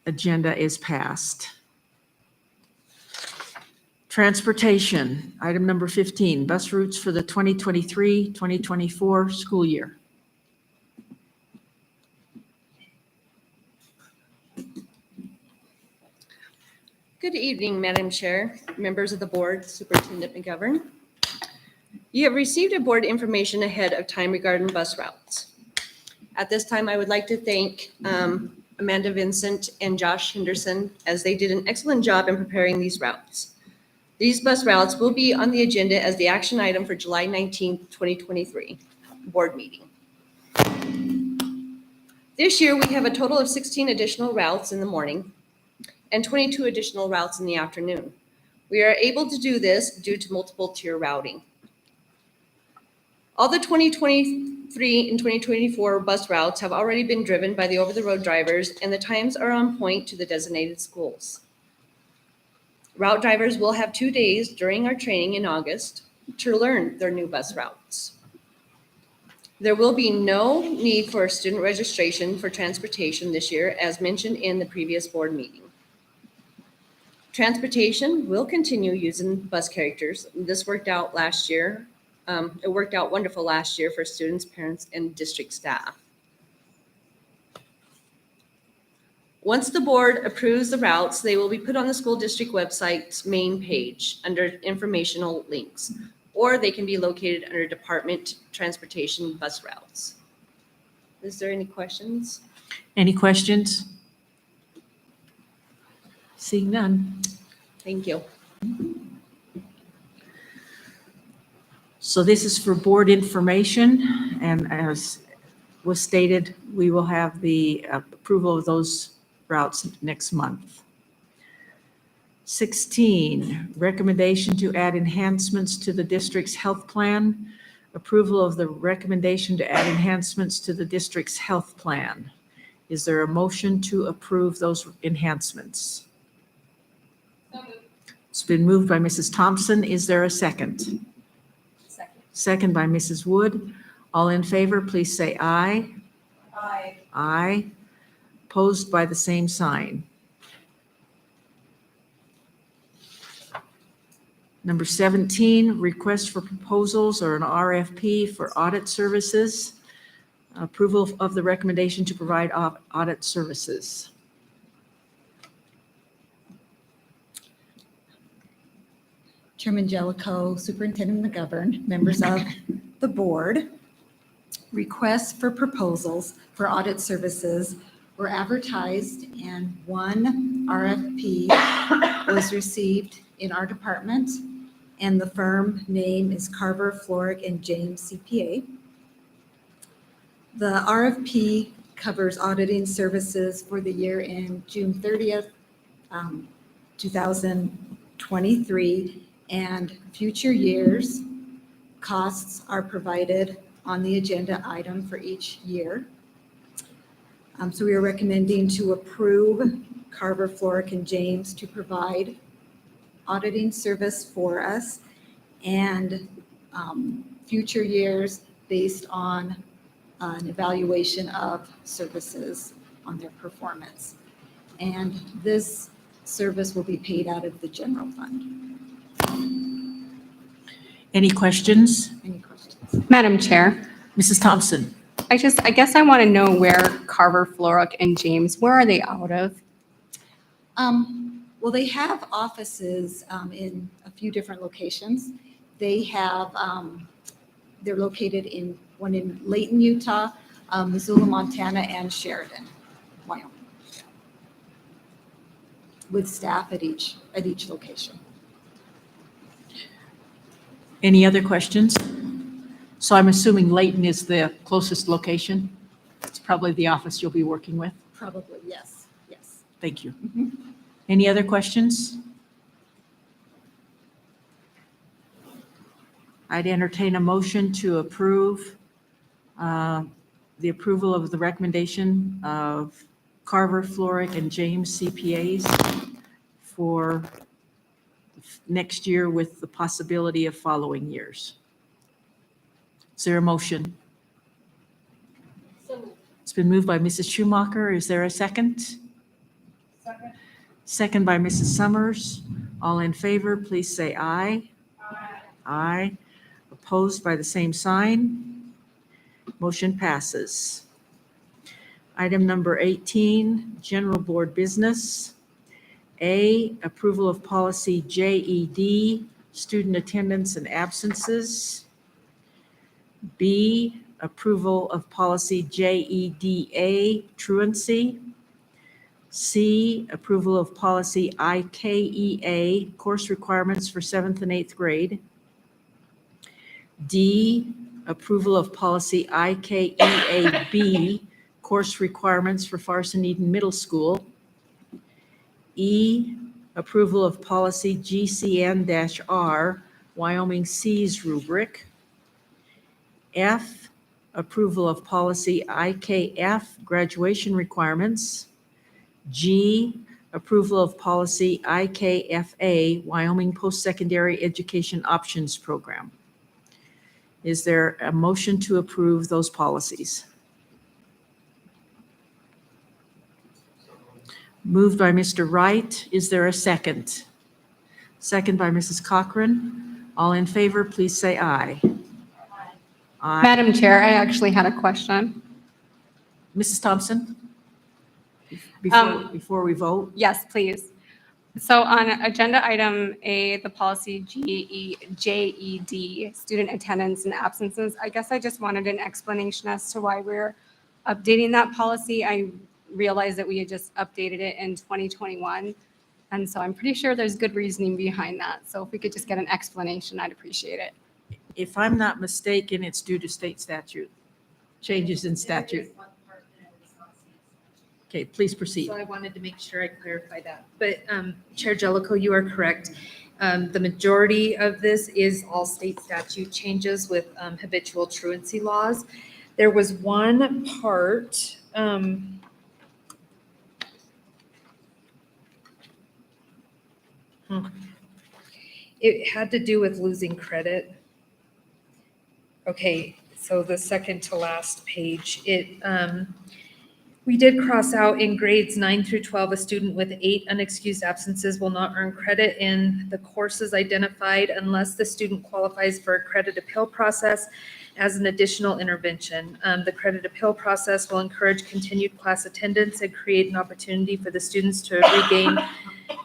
agenda is passed. Transportation, item number 15, bus routes for the 2023-2024 school year. Good evening, Madam Chair, members of the board, Superintendent McGovern. You have received a board information ahead of time regarding bus routes. At this time, I would like to thank Amanda Vincent and Josh Henderson as they did an excellent job in preparing these routes. These bus routes will be on the agenda as the action item for July 19th, 2023 board meeting. This year, we have a total of 16 additional routes in the morning and 22 additional routes in the afternoon. We are able to do this due to multiple tier routing. All the 2023 and 2024 bus routes have already been driven by the over-the-road drivers, and the times are on point to the designated schools. Route drivers will have 2 days during our training in August to learn their new bus routes. There will be no need for student registration for transportation this year, as mentioned in the previous board meeting. Transportation will continue using bus characters. This worked out last year. It worked out wonderful last year for students, parents, and district staff. Once the board approves the routes, they will be put on the school district website's main page under informational links, or they can be located under Department Transportation Bus Routes. Is there any questions? Any questions? Seeing none. Thank you. So this is for board information, and as was stated, we will have the approval of those routes next month. 16, recommendation to add enhancements to the district's health plan. Approval of the recommendation to add enhancements to the district's health plan. Is there a motion to approve those enhancements? It's been moved by Mrs. Thompson. Is there a second? Second by Mrs. Wood. All in favor, please say aye. Aye. Aye. Opposed by the same sign. Number 17, request for proposals or an RFP for audit services. Approval of the recommendation to provide audit services. Chairman Jellicoe, Superintendent McGovern, members of the board. Requests for proposals for audit services were advertised, and one RFP was received in our department, and the firm name is Carver, Floric, and James CPA. The RFP covers auditing services for the year in June 30th, 2023, and future years. Costs are provided on the agenda item for each year. So we are recommending to approve Carver, Floric, and James to provide auditing service for us, and future years based on an evaluation of services on their performance. And this service will be paid out of the general fund. Any questions? Any questions? Madam Chair, Mrs. Thompson? I guess I want to know where Carver, Floric, and James, where are they out of? Well, they have offices in a few different locations. They have, they're located in one in Layton, Utah, Missoula, Montana, and Sheridan, Wyoming, with staff at each location. Any other questions? So I'm assuming Layton is the closest location? It's probably the office you'll be working with? Probably, yes, yes. Thank you. Any other questions? I'd entertain a motion to approve the approval of the recommendation of Carver, Floric, and James CPAs for next year with the possibility of following years. Is there a motion? It's been moved by Mrs. Schumacher. Is there a second? Second. Second by Mrs. Summers. All in favor, please say aye. Aye. Aye. Opposed by the same sign. Motion passes. Item number 18, general board business. A, approval of policy JED, student attendance and absences. B, approval of policy JEDA, truancy. C, approval of policy IKEA, course requirements for 7th and 8th grade. D, approval of policy IKEAB, course requirements for Farson Eden Middle School. E, approval of policy GCN-R, Wyoming Seas rubric. F, approval of policy IKF, graduation requirements. G, approval of policy IKFA, Wyoming Post-Secondary Education Options Program. Is there a motion to approve those policies? Moved by Mr. Wright. Is there a second? Second by Mrs. Cochran. All in favor, please say aye. Aye. Madam Chair, I actually had a question. Mrs. Thompson? Before we vote? Yes, please. So on agenda item A, the policy JED, student attendance and absences, I guess I just wanted an explanation as to why we're updating that policy. I realized that we had just updated it in 2021. And so I'm pretty sure there's good reasoning behind that. So if we could just get an explanation, I'd appreciate it. If I'm not mistaken, it's due to state statute, changes in statute. Okay, please proceed. So I wanted to make sure I clarify that. But Chair Jellicoe, you are correct. The majority of this is all state statute changes with habitual truancy laws. There was one part, it had to do with losing credit. Okay, so the second to last page, we did cross out in grades 9 through 12, a student with 8 unexcused absences will not earn credit in the courses identified unless the student qualifies for a credit appeal process as an additional intervention. The credit appeal process will encourage continued class attendance and create an opportunity for the students to regain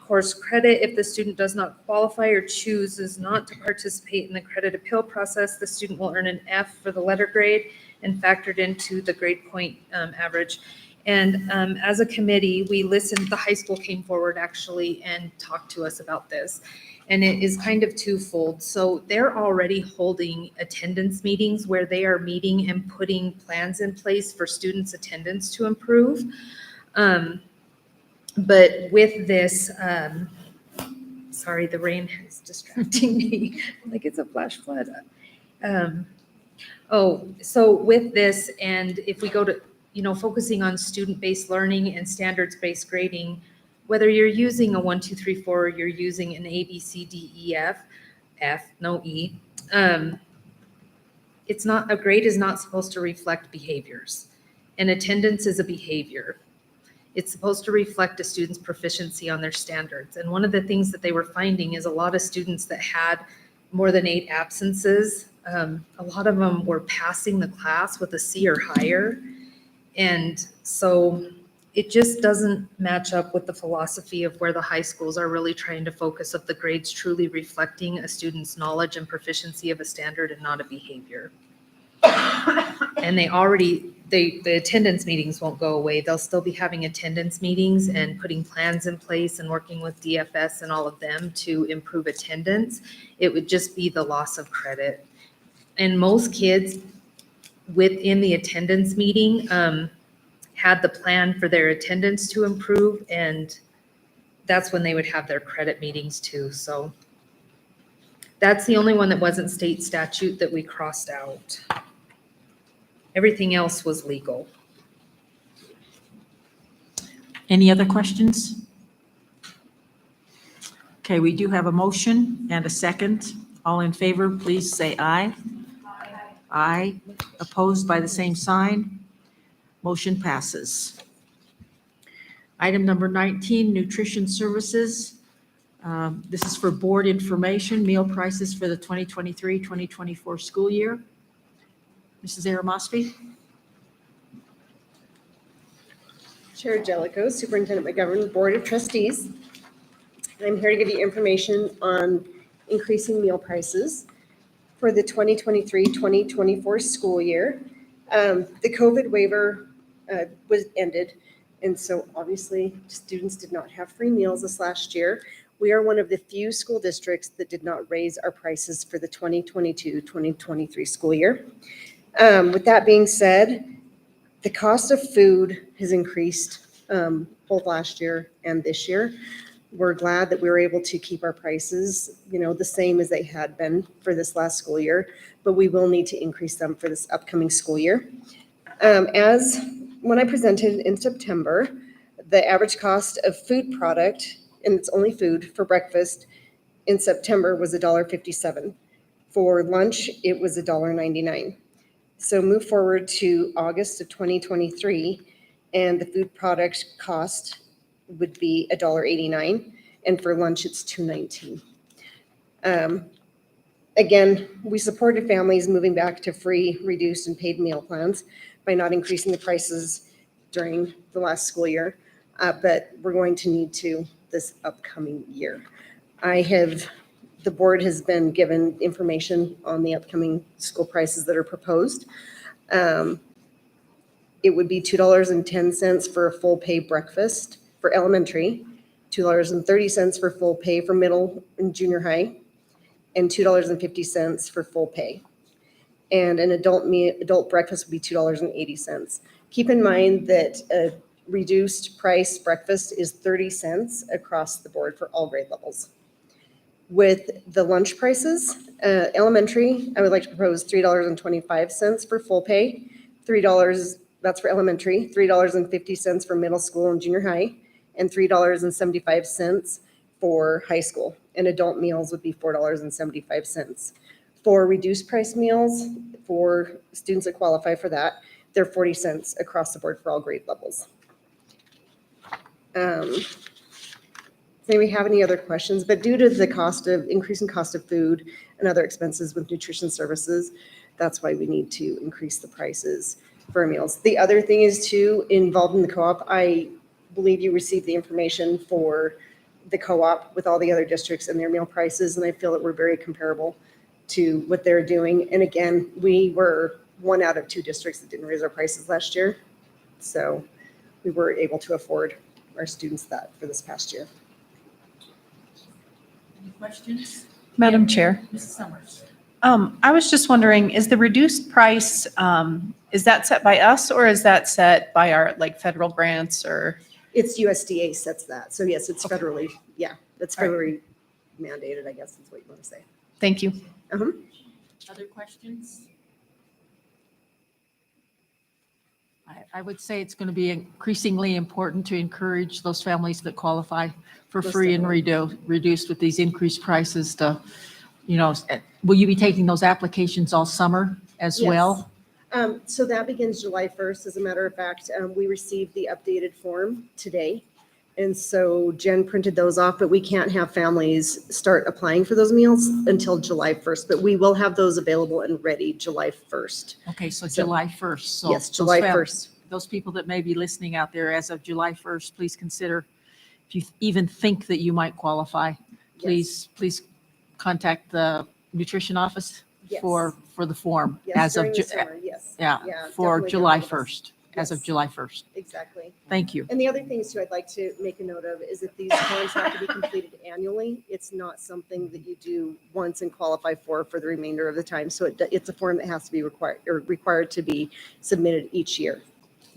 course credit. If the student does not qualify or chooses not to participate in the credit appeal process, the student will earn an F for the letter grade and factored into the grade point average. And as a committee, we listened, the high school came forward actually and talked to us about this. And it is kind of twofold. So they're already holding attendance meetings where they are meeting and putting plans in place for students' attendance to improve. But with this, sorry, the rain is distracting me like it's a flash flood. So with this, and if we go to, focusing on student-based learning and standards-based grading, whether you're using a 1, 2, 3, 4, or you're using an A, B, C, D, E, F, no E, it's not, a grade is not supposed to reflect behaviors. And attendance is a behavior. It's supposed to reflect a student's proficiency on their standards. And one of the things that they were finding is a lot of students that had more than 8 absences, a lot of them were passing the class with a C or higher. And so it just doesn't match up with the philosophy of where the high schools are really trying to focus of the grades truly reflecting a student's knowledge and proficiency of a standard and not a behavior. And the attendance meetings won't go away. They'll still be having attendance meetings and putting plans in place and working with DFS and all of them to improve attendance. It would just be the loss of credit. And most kids within the attendance meeting had the plan for their attendance to improve, and that's when they would have their credit meetings too. So that's the only one that wasn't state statute that we crossed out. Everything else was legal. Any other questions? Okay, we do have a motion and a second. All in favor, please say aye. Aye. Opposed by the same sign. Motion passes. Item number 19, nutrition services. This is for board information, meal prices for the 2023-2024 school year. Mrs. Aramosby? Chair Jellicoe, Superintendent McGovern, Board of Trustees. I'm here to give you information on increasing meal prices for the 2023-2024 school year. The COVID waiver was ended, and so obviously students did not have free meals this last year. We are one of the few school districts that did not raise our prices for the 2022-2023 school year. With that being said, the cost of food has increased both last year and this year. We're glad that we were able to keep our prices, the same as they had been for this last school year, but we will need to increase them for this upcoming school year. As when I presented in September, the average cost of food product, and it's only food for breakfast, in September was $1.57. For lunch, it was $1.99. So move forward to August of 2023, and the food product cost would be $1.89, and for lunch, it's $2.19. Again, we supported families moving back to free, reduced, and paid meal plans by not increasing the prices during the last school year, but we're going to need to this upcoming year. The board has been given information on the upcoming school prices that are proposed. It would be $2.10 for a full pay breakfast for elementary, $2.30 for full pay for middle and junior high, and $2.50 for full pay. And an adult breakfast would be $2.80. Keep in mind that a reduced price breakfast is 30 cents across the board for all grade levels. With the lunch prices, elementary, I would like to propose $3.25 for full pay, $3, that's for elementary, $3.50 for middle school and junior high, and $3.75 for high school. And adult meals would be $4.75. For reduced price meals, for students that qualify for that, they're 40 cents across the board for all grade levels. Does anybody have any other questions? But due to the increasing cost of food and other expenses with nutrition services, that's why we need to increase the prices for our meals. The other thing is too, involved in the co-op, I believe you received the information for the co-op with all the other districts and their meal prices, and I feel that we're very comparable to what they're doing. And again, we were 1 out of 2 districts that didn't raise our prices last year. So we were able to afford our students that for this past year. Any questions? Madam Chair, Mrs. Summers. I was just wondering, is the reduced price, is that set by us or is that set by our federal grants or? It's USDA sets that. So yes, it's federally, that's All right. federally mandated, I guess is what you want to say. Thank you. Other questions? I would say it's going to be increasingly important to encourage those families that qualify for Most free and reduced with these increased prices to, will you be taking those applications all summer as well? So that begins July 1st. As a matter of fact, we received the updated form today. And so Jen printed those off, but we can't have families start applying for those meals until July 1st. But we will have those available and ready July 1st. Okay, so July 1st. So Yes, those July 1st. Those people that may be listening out there as of July 1st, please consider, if you even think that you might qualify, please contact the nutrition office Yes. for the form Yes, as of, during the summer, yes. yeah, Yeah, for definitely July get all of us. 1st, as of Yes. July 1st. Exactly. Thank you. And the other things too, I'd like to make a note of is that these forms have to be completed annually. It's not something that you do once and qualify for the remainder of the time. So it's a form that has to be required to be submitted each year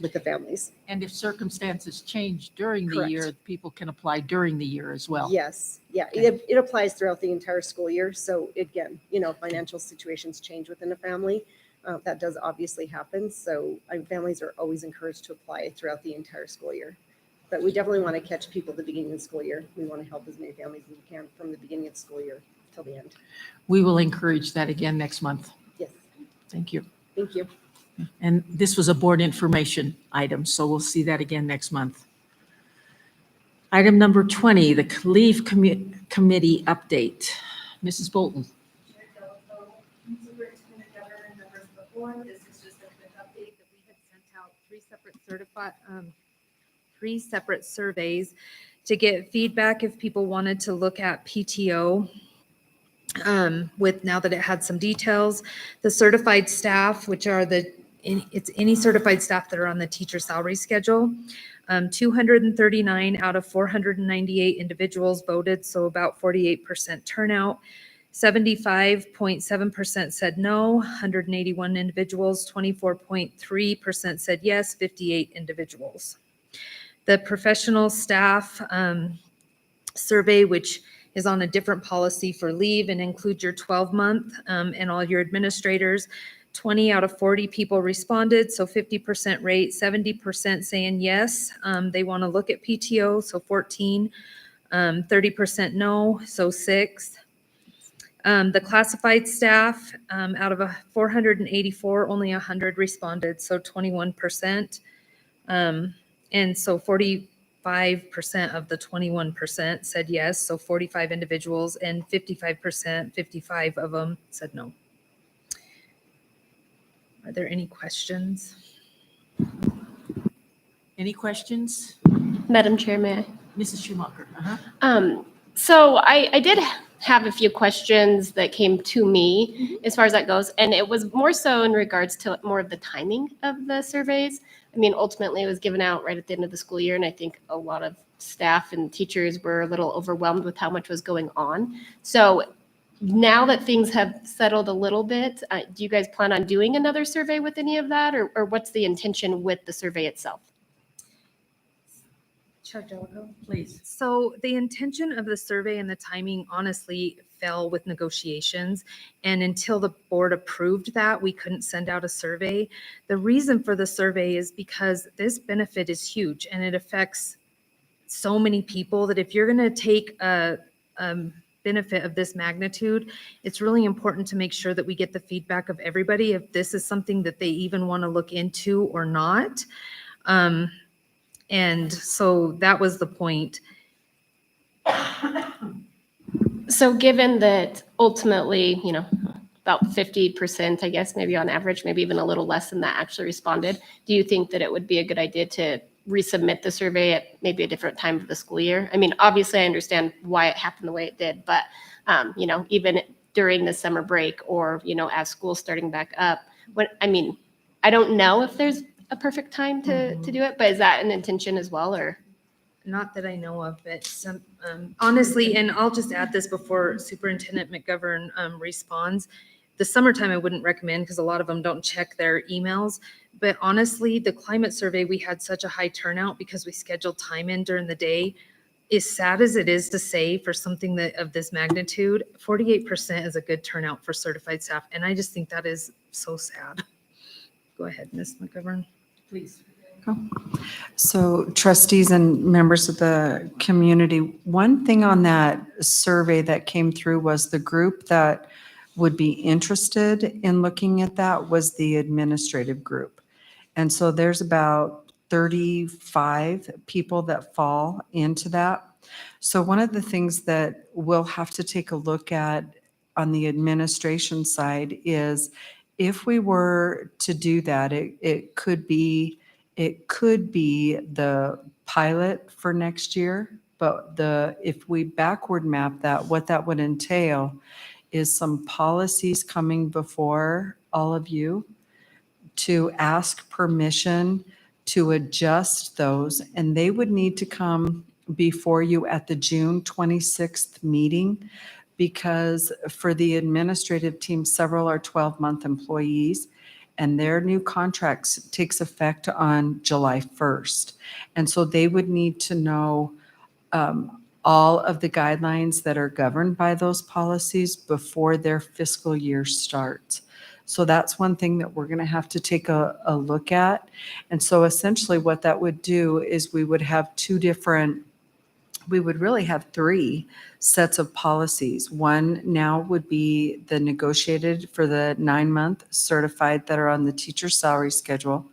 with the families. And if circumstances change during the Correct. year, people can apply during the year as well. Yes, yeah, Okay. it applies throughout the entire school year. So again, financial situations change within a family. That does obviously happen. So families are always encouraged to apply throughout the entire school year. But we definitely want to catch people at the beginning of the school year. We want to help as many families as we can from the beginning of the school year till the end. We will encourage that again next month. Yes, Thank you. thank you. And this was a board information item, so we'll see that again next month. Item number 20, the Leave Committee update. Mrs. Bolton. Superintendent Governor, members of the board, this is just a quick update that we had sent out 3 separate surveys to get feedback if people wanted to look at PTO with now that it had some details. The certified staff, which are it's any certified staff that are on the teacher salary schedule. 239 out of 498 individuals voted, so about 48% turnout. 75.7% said no, 181 individuals, 24.3% said yes, 58 individuals. The professional staff survey, which is on a different policy for leave and includes your 12-month and all your administrators. 20 out of 40 people responded, so 50% rate, 70% saying yes, they want to look at PTO, so 14, 30% no, so 6. The classified staff, out of 484, only 100 responded, so 21%. And so 45% of the 21% said yes, so 45 individuals, and 55%, 55 of them said no. Are there any questions? Any questions? Madam Chair, may I? Mrs. Schumacher? Uh-huh. So I did have a few questions that came to me as far as that goes, and it was more so in regards to more of the timing of the surveys. I mean, ultimately, it was given out right at the end of the school year, and I think a lot of staff and teachers were a little overwhelmed with how much was going on. So now that things have settled a little bit, do you guys plan on doing another survey with any of that, or what's the intention with the survey itself? Chair Jellicoe? Please. So the intention of the survey and the timing honestly fell with negotiations. And until the board approved that, we couldn't send out a survey. The reason for the survey is because this benefit is huge and it affects so many people that if you're going to take a benefit of this magnitude, it's really important to make sure that we get the feedback of everybody if this is something that they even want to look into or not. And so that was the point. So given that ultimately, you know, about 50%, I guess, maybe on average, maybe even a little less than that actually responded, do you think that it would be a good idea to resubmit the survey at maybe a different time of the school year? I mean, obviously I understand why it happened the way it did, but, you know, even during the summer break or, you know, as school's starting back up, I mean, I don't know if there's a perfect time to do it, but is that an intention as well, or? Not that I know of, but some, honestly, and I'll just add this before Superintendent McGovern responds. The summertime I wouldn't recommend because a lot of them don't check their emails. But honestly, the climate survey, we had such a high turnout because we scheduled time in during the day. As sad as it is to say for something that of this magnitude, 48% is a good turnout for certified staff. And I just think that is so sad. Go ahead, Ms. McGovern. Please. So trustees and members of the community, one thing on that survey that came through was the group that would be interested in looking at that was the administrative group. And so there's about 35 people that fall into that. So one of the things that we'll have to take a look at on the administration side is if we were to do that, it could be the pilot for next year, but if we backward map that, what that would entail is some policies coming before all of you to ask permission to adjust those, and they would need to come before you at the June 26th meeting, because for the administrative team, several are 12-month employees, and their new contracts takes effect on July 1st. And so they would need to know all of the guidelines that are governed by those policies before their fiscal year starts. So that's one thing that we're going to have to take a look at. And so essentially what that would do is we would really have 3 sets of policies. One now would be the negotiated for the 9-month certified that are on the teacher salary schedule.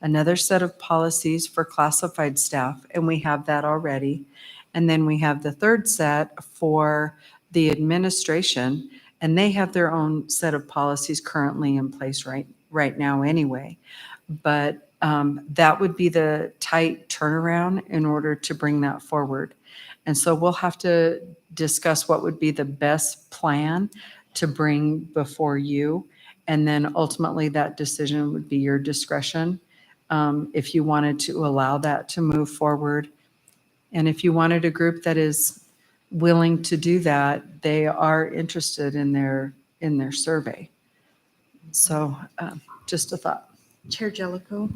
Another set of policies for classified staff, and we have that already. And then we have the 3rd set for the administration, and they have their own set of policies currently in place right now anyway. But that would be the tight turnaround in order to bring that forward. And so we'll have to discuss what would be the best plan to bring before you. And then ultimately that decision would be your discretion, if you wanted to allow that to move forward. And if you wanted a group that is willing to do that, they are interested in their survey. So just a thought. Chair Jellicoe?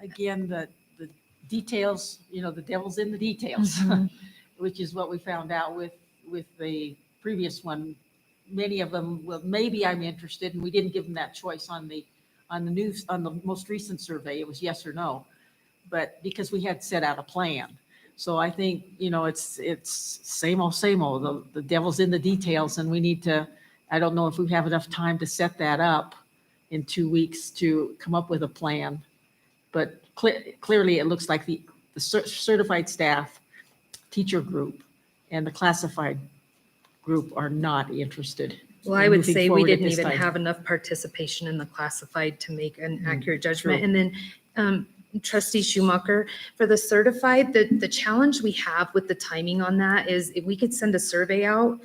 Again, the details, the devil's in the details, which is what we found out with the previous one. Many of them, well, maybe I'm interested, and we didn't give them that choice on the most recent survey. It was yes or no, but because we had set out a plan. So I think, it's same old, same old. The devil's in the details, and we need to, I don't know if we have enough time to set that up in 2 weeks to come up with a plan. But clearly, it looks like the certified staff, teacher group, and the classified group are not interested. Well, I in would moving say we forward at didn't this even time. have enough participation in the classified to make an accurate judgment. true. And then trustee Schumacher, for the certified, the challenge we have with the timing on that is if we could send a survey out,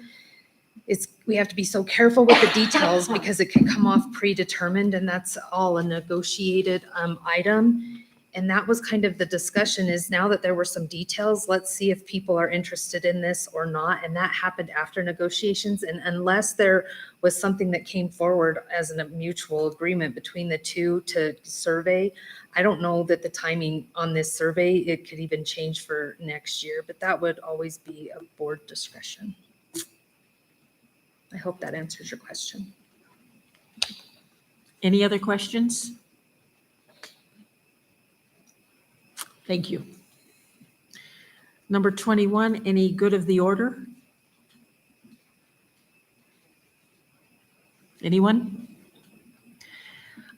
we have to be so careful with the details because it can come off predetermined, and that's all a negotiated item. And that was kind of the discussion, is now that there were some details, let's see if people are interested in this or not. And that happened after negotiations. And unless there was something that came forward as a mutual agreement between the two to survey, I don't know that the timing on this survey, it could even change for next year, but that would always be a board discretion. I hope that answers your question. Any other questions? Thank you. Number 21, any good of the order? Anyone?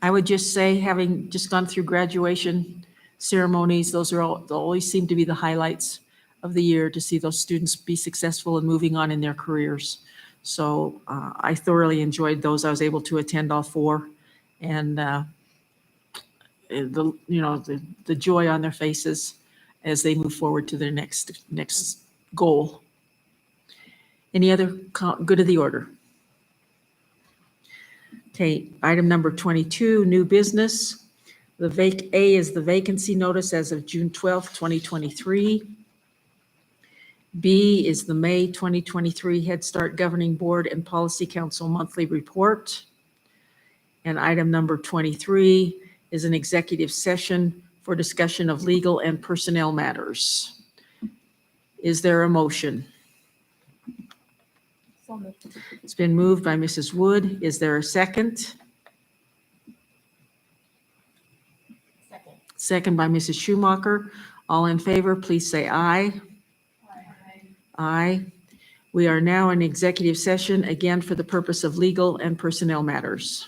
I would just say, having just gone through graduation ceremonies, those always seem to be the highlights of the year, to see those students be successful and moving on in their careers. So I thoroughly enjoyed those. I was able to attend all 4, and the joy on their faces as they move forward to their next goal. Any other good of the order? Okay, item number 22, new business. A is the vacancy notice as of June 12th, 2023. B is the May 2023 Head Start Governing Board and Policy Council monthly report. And item number 23 is an executive session for discussion of legal and personnel matters. Is there a motion? It's been moved by Mrs. Wood. Is there a second? Second by Mrs. Schumacher. All in favor, please say aye. Aye. We are now in executive session, again for the purpose of legal and personnel matters.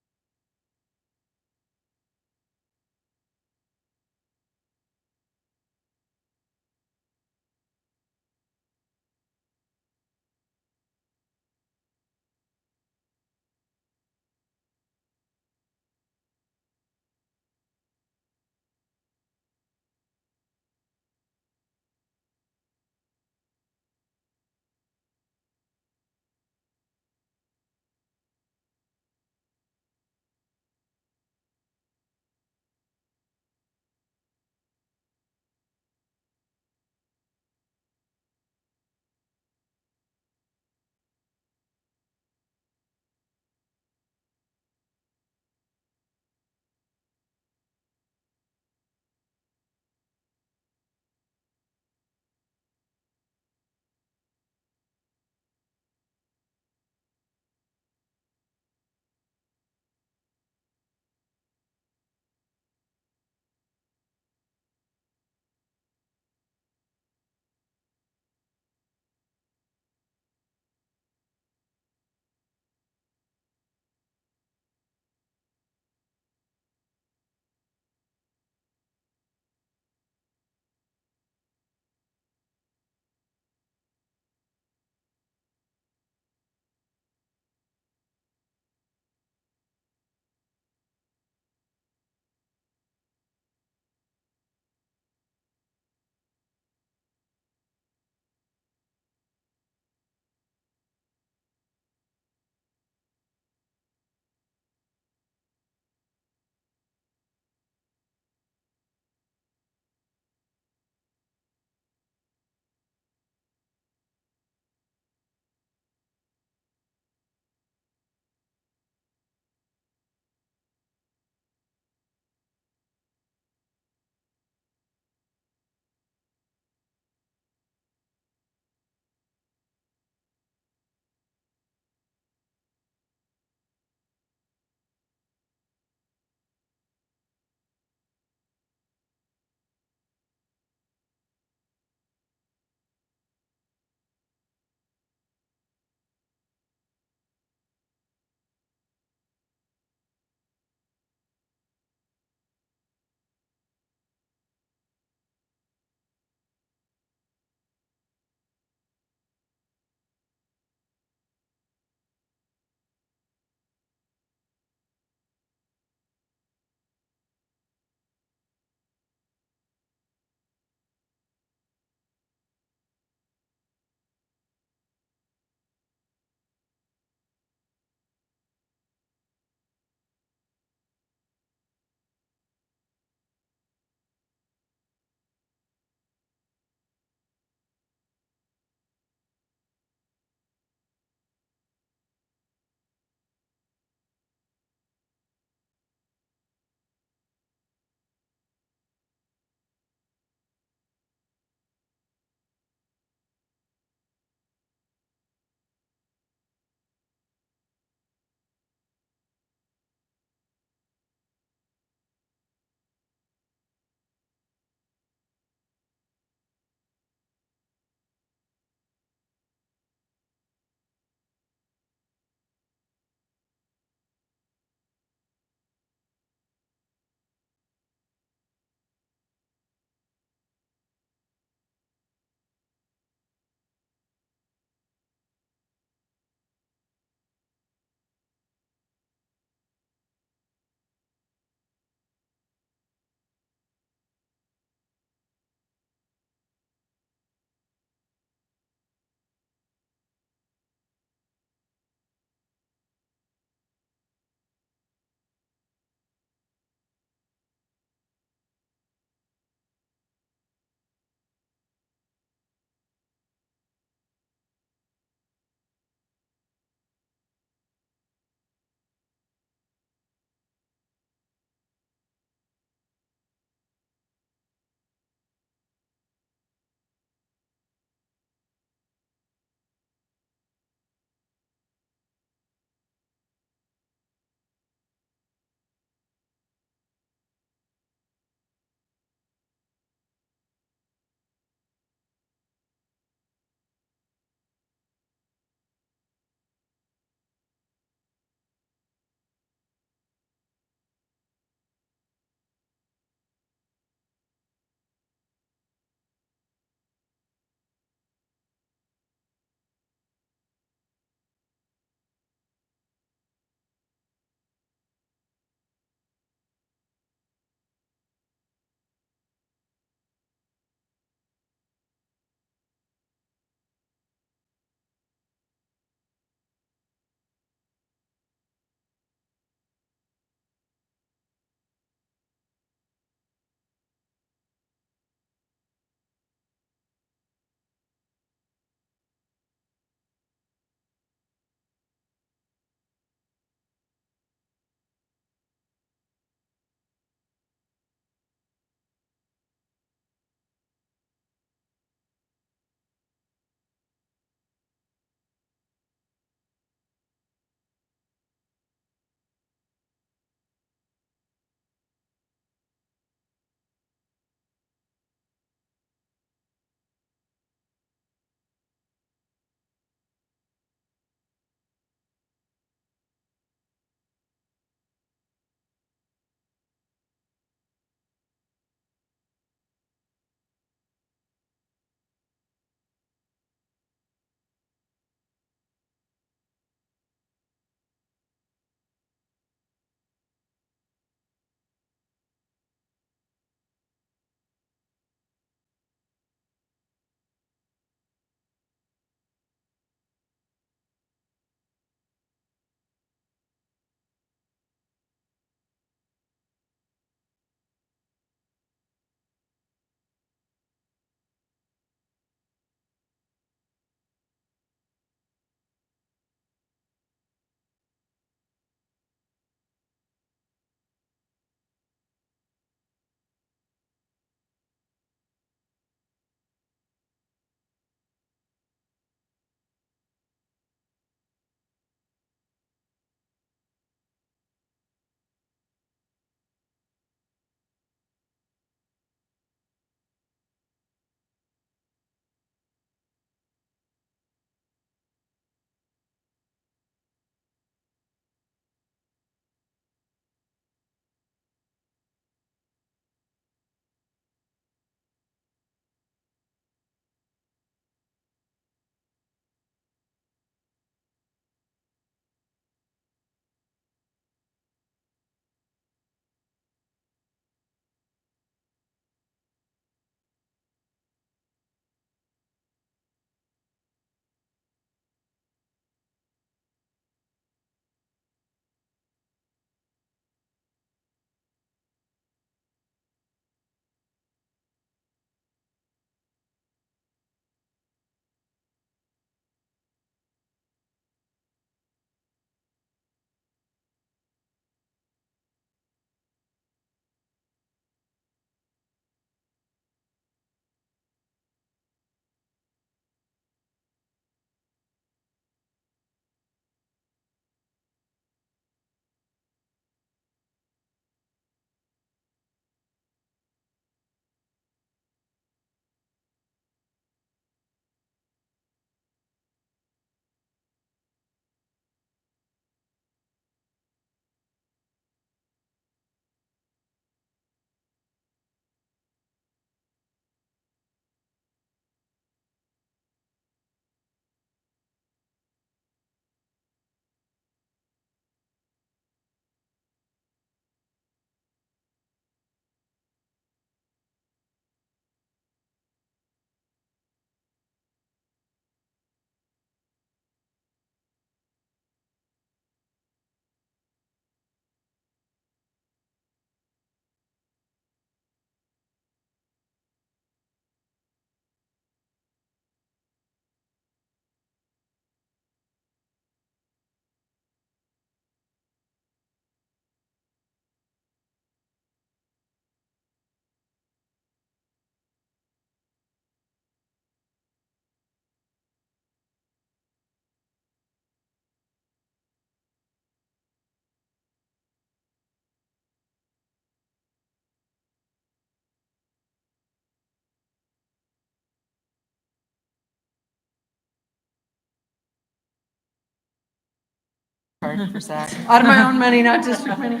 Charge for Zach. Out of my own money, not district money.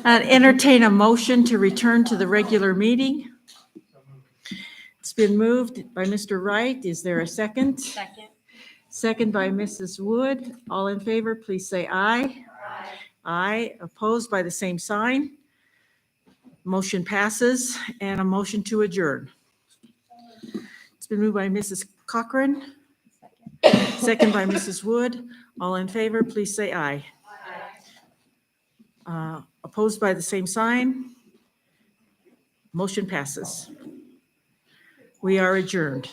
Entertain a motion to return to the regular meeting. It's been moved by Mr. Wright. Is there a second? Second. Second by Mrs. Wood. All in favor, please say aye. Aye. Opposed by the same sign. Motion passes, and a motion to adjourn. It's been moved by Mrs. Cochran. Second by Mrs. Wood. All in favor, please say aye. Opposed by the same sign. Motion passes. We are adjourned.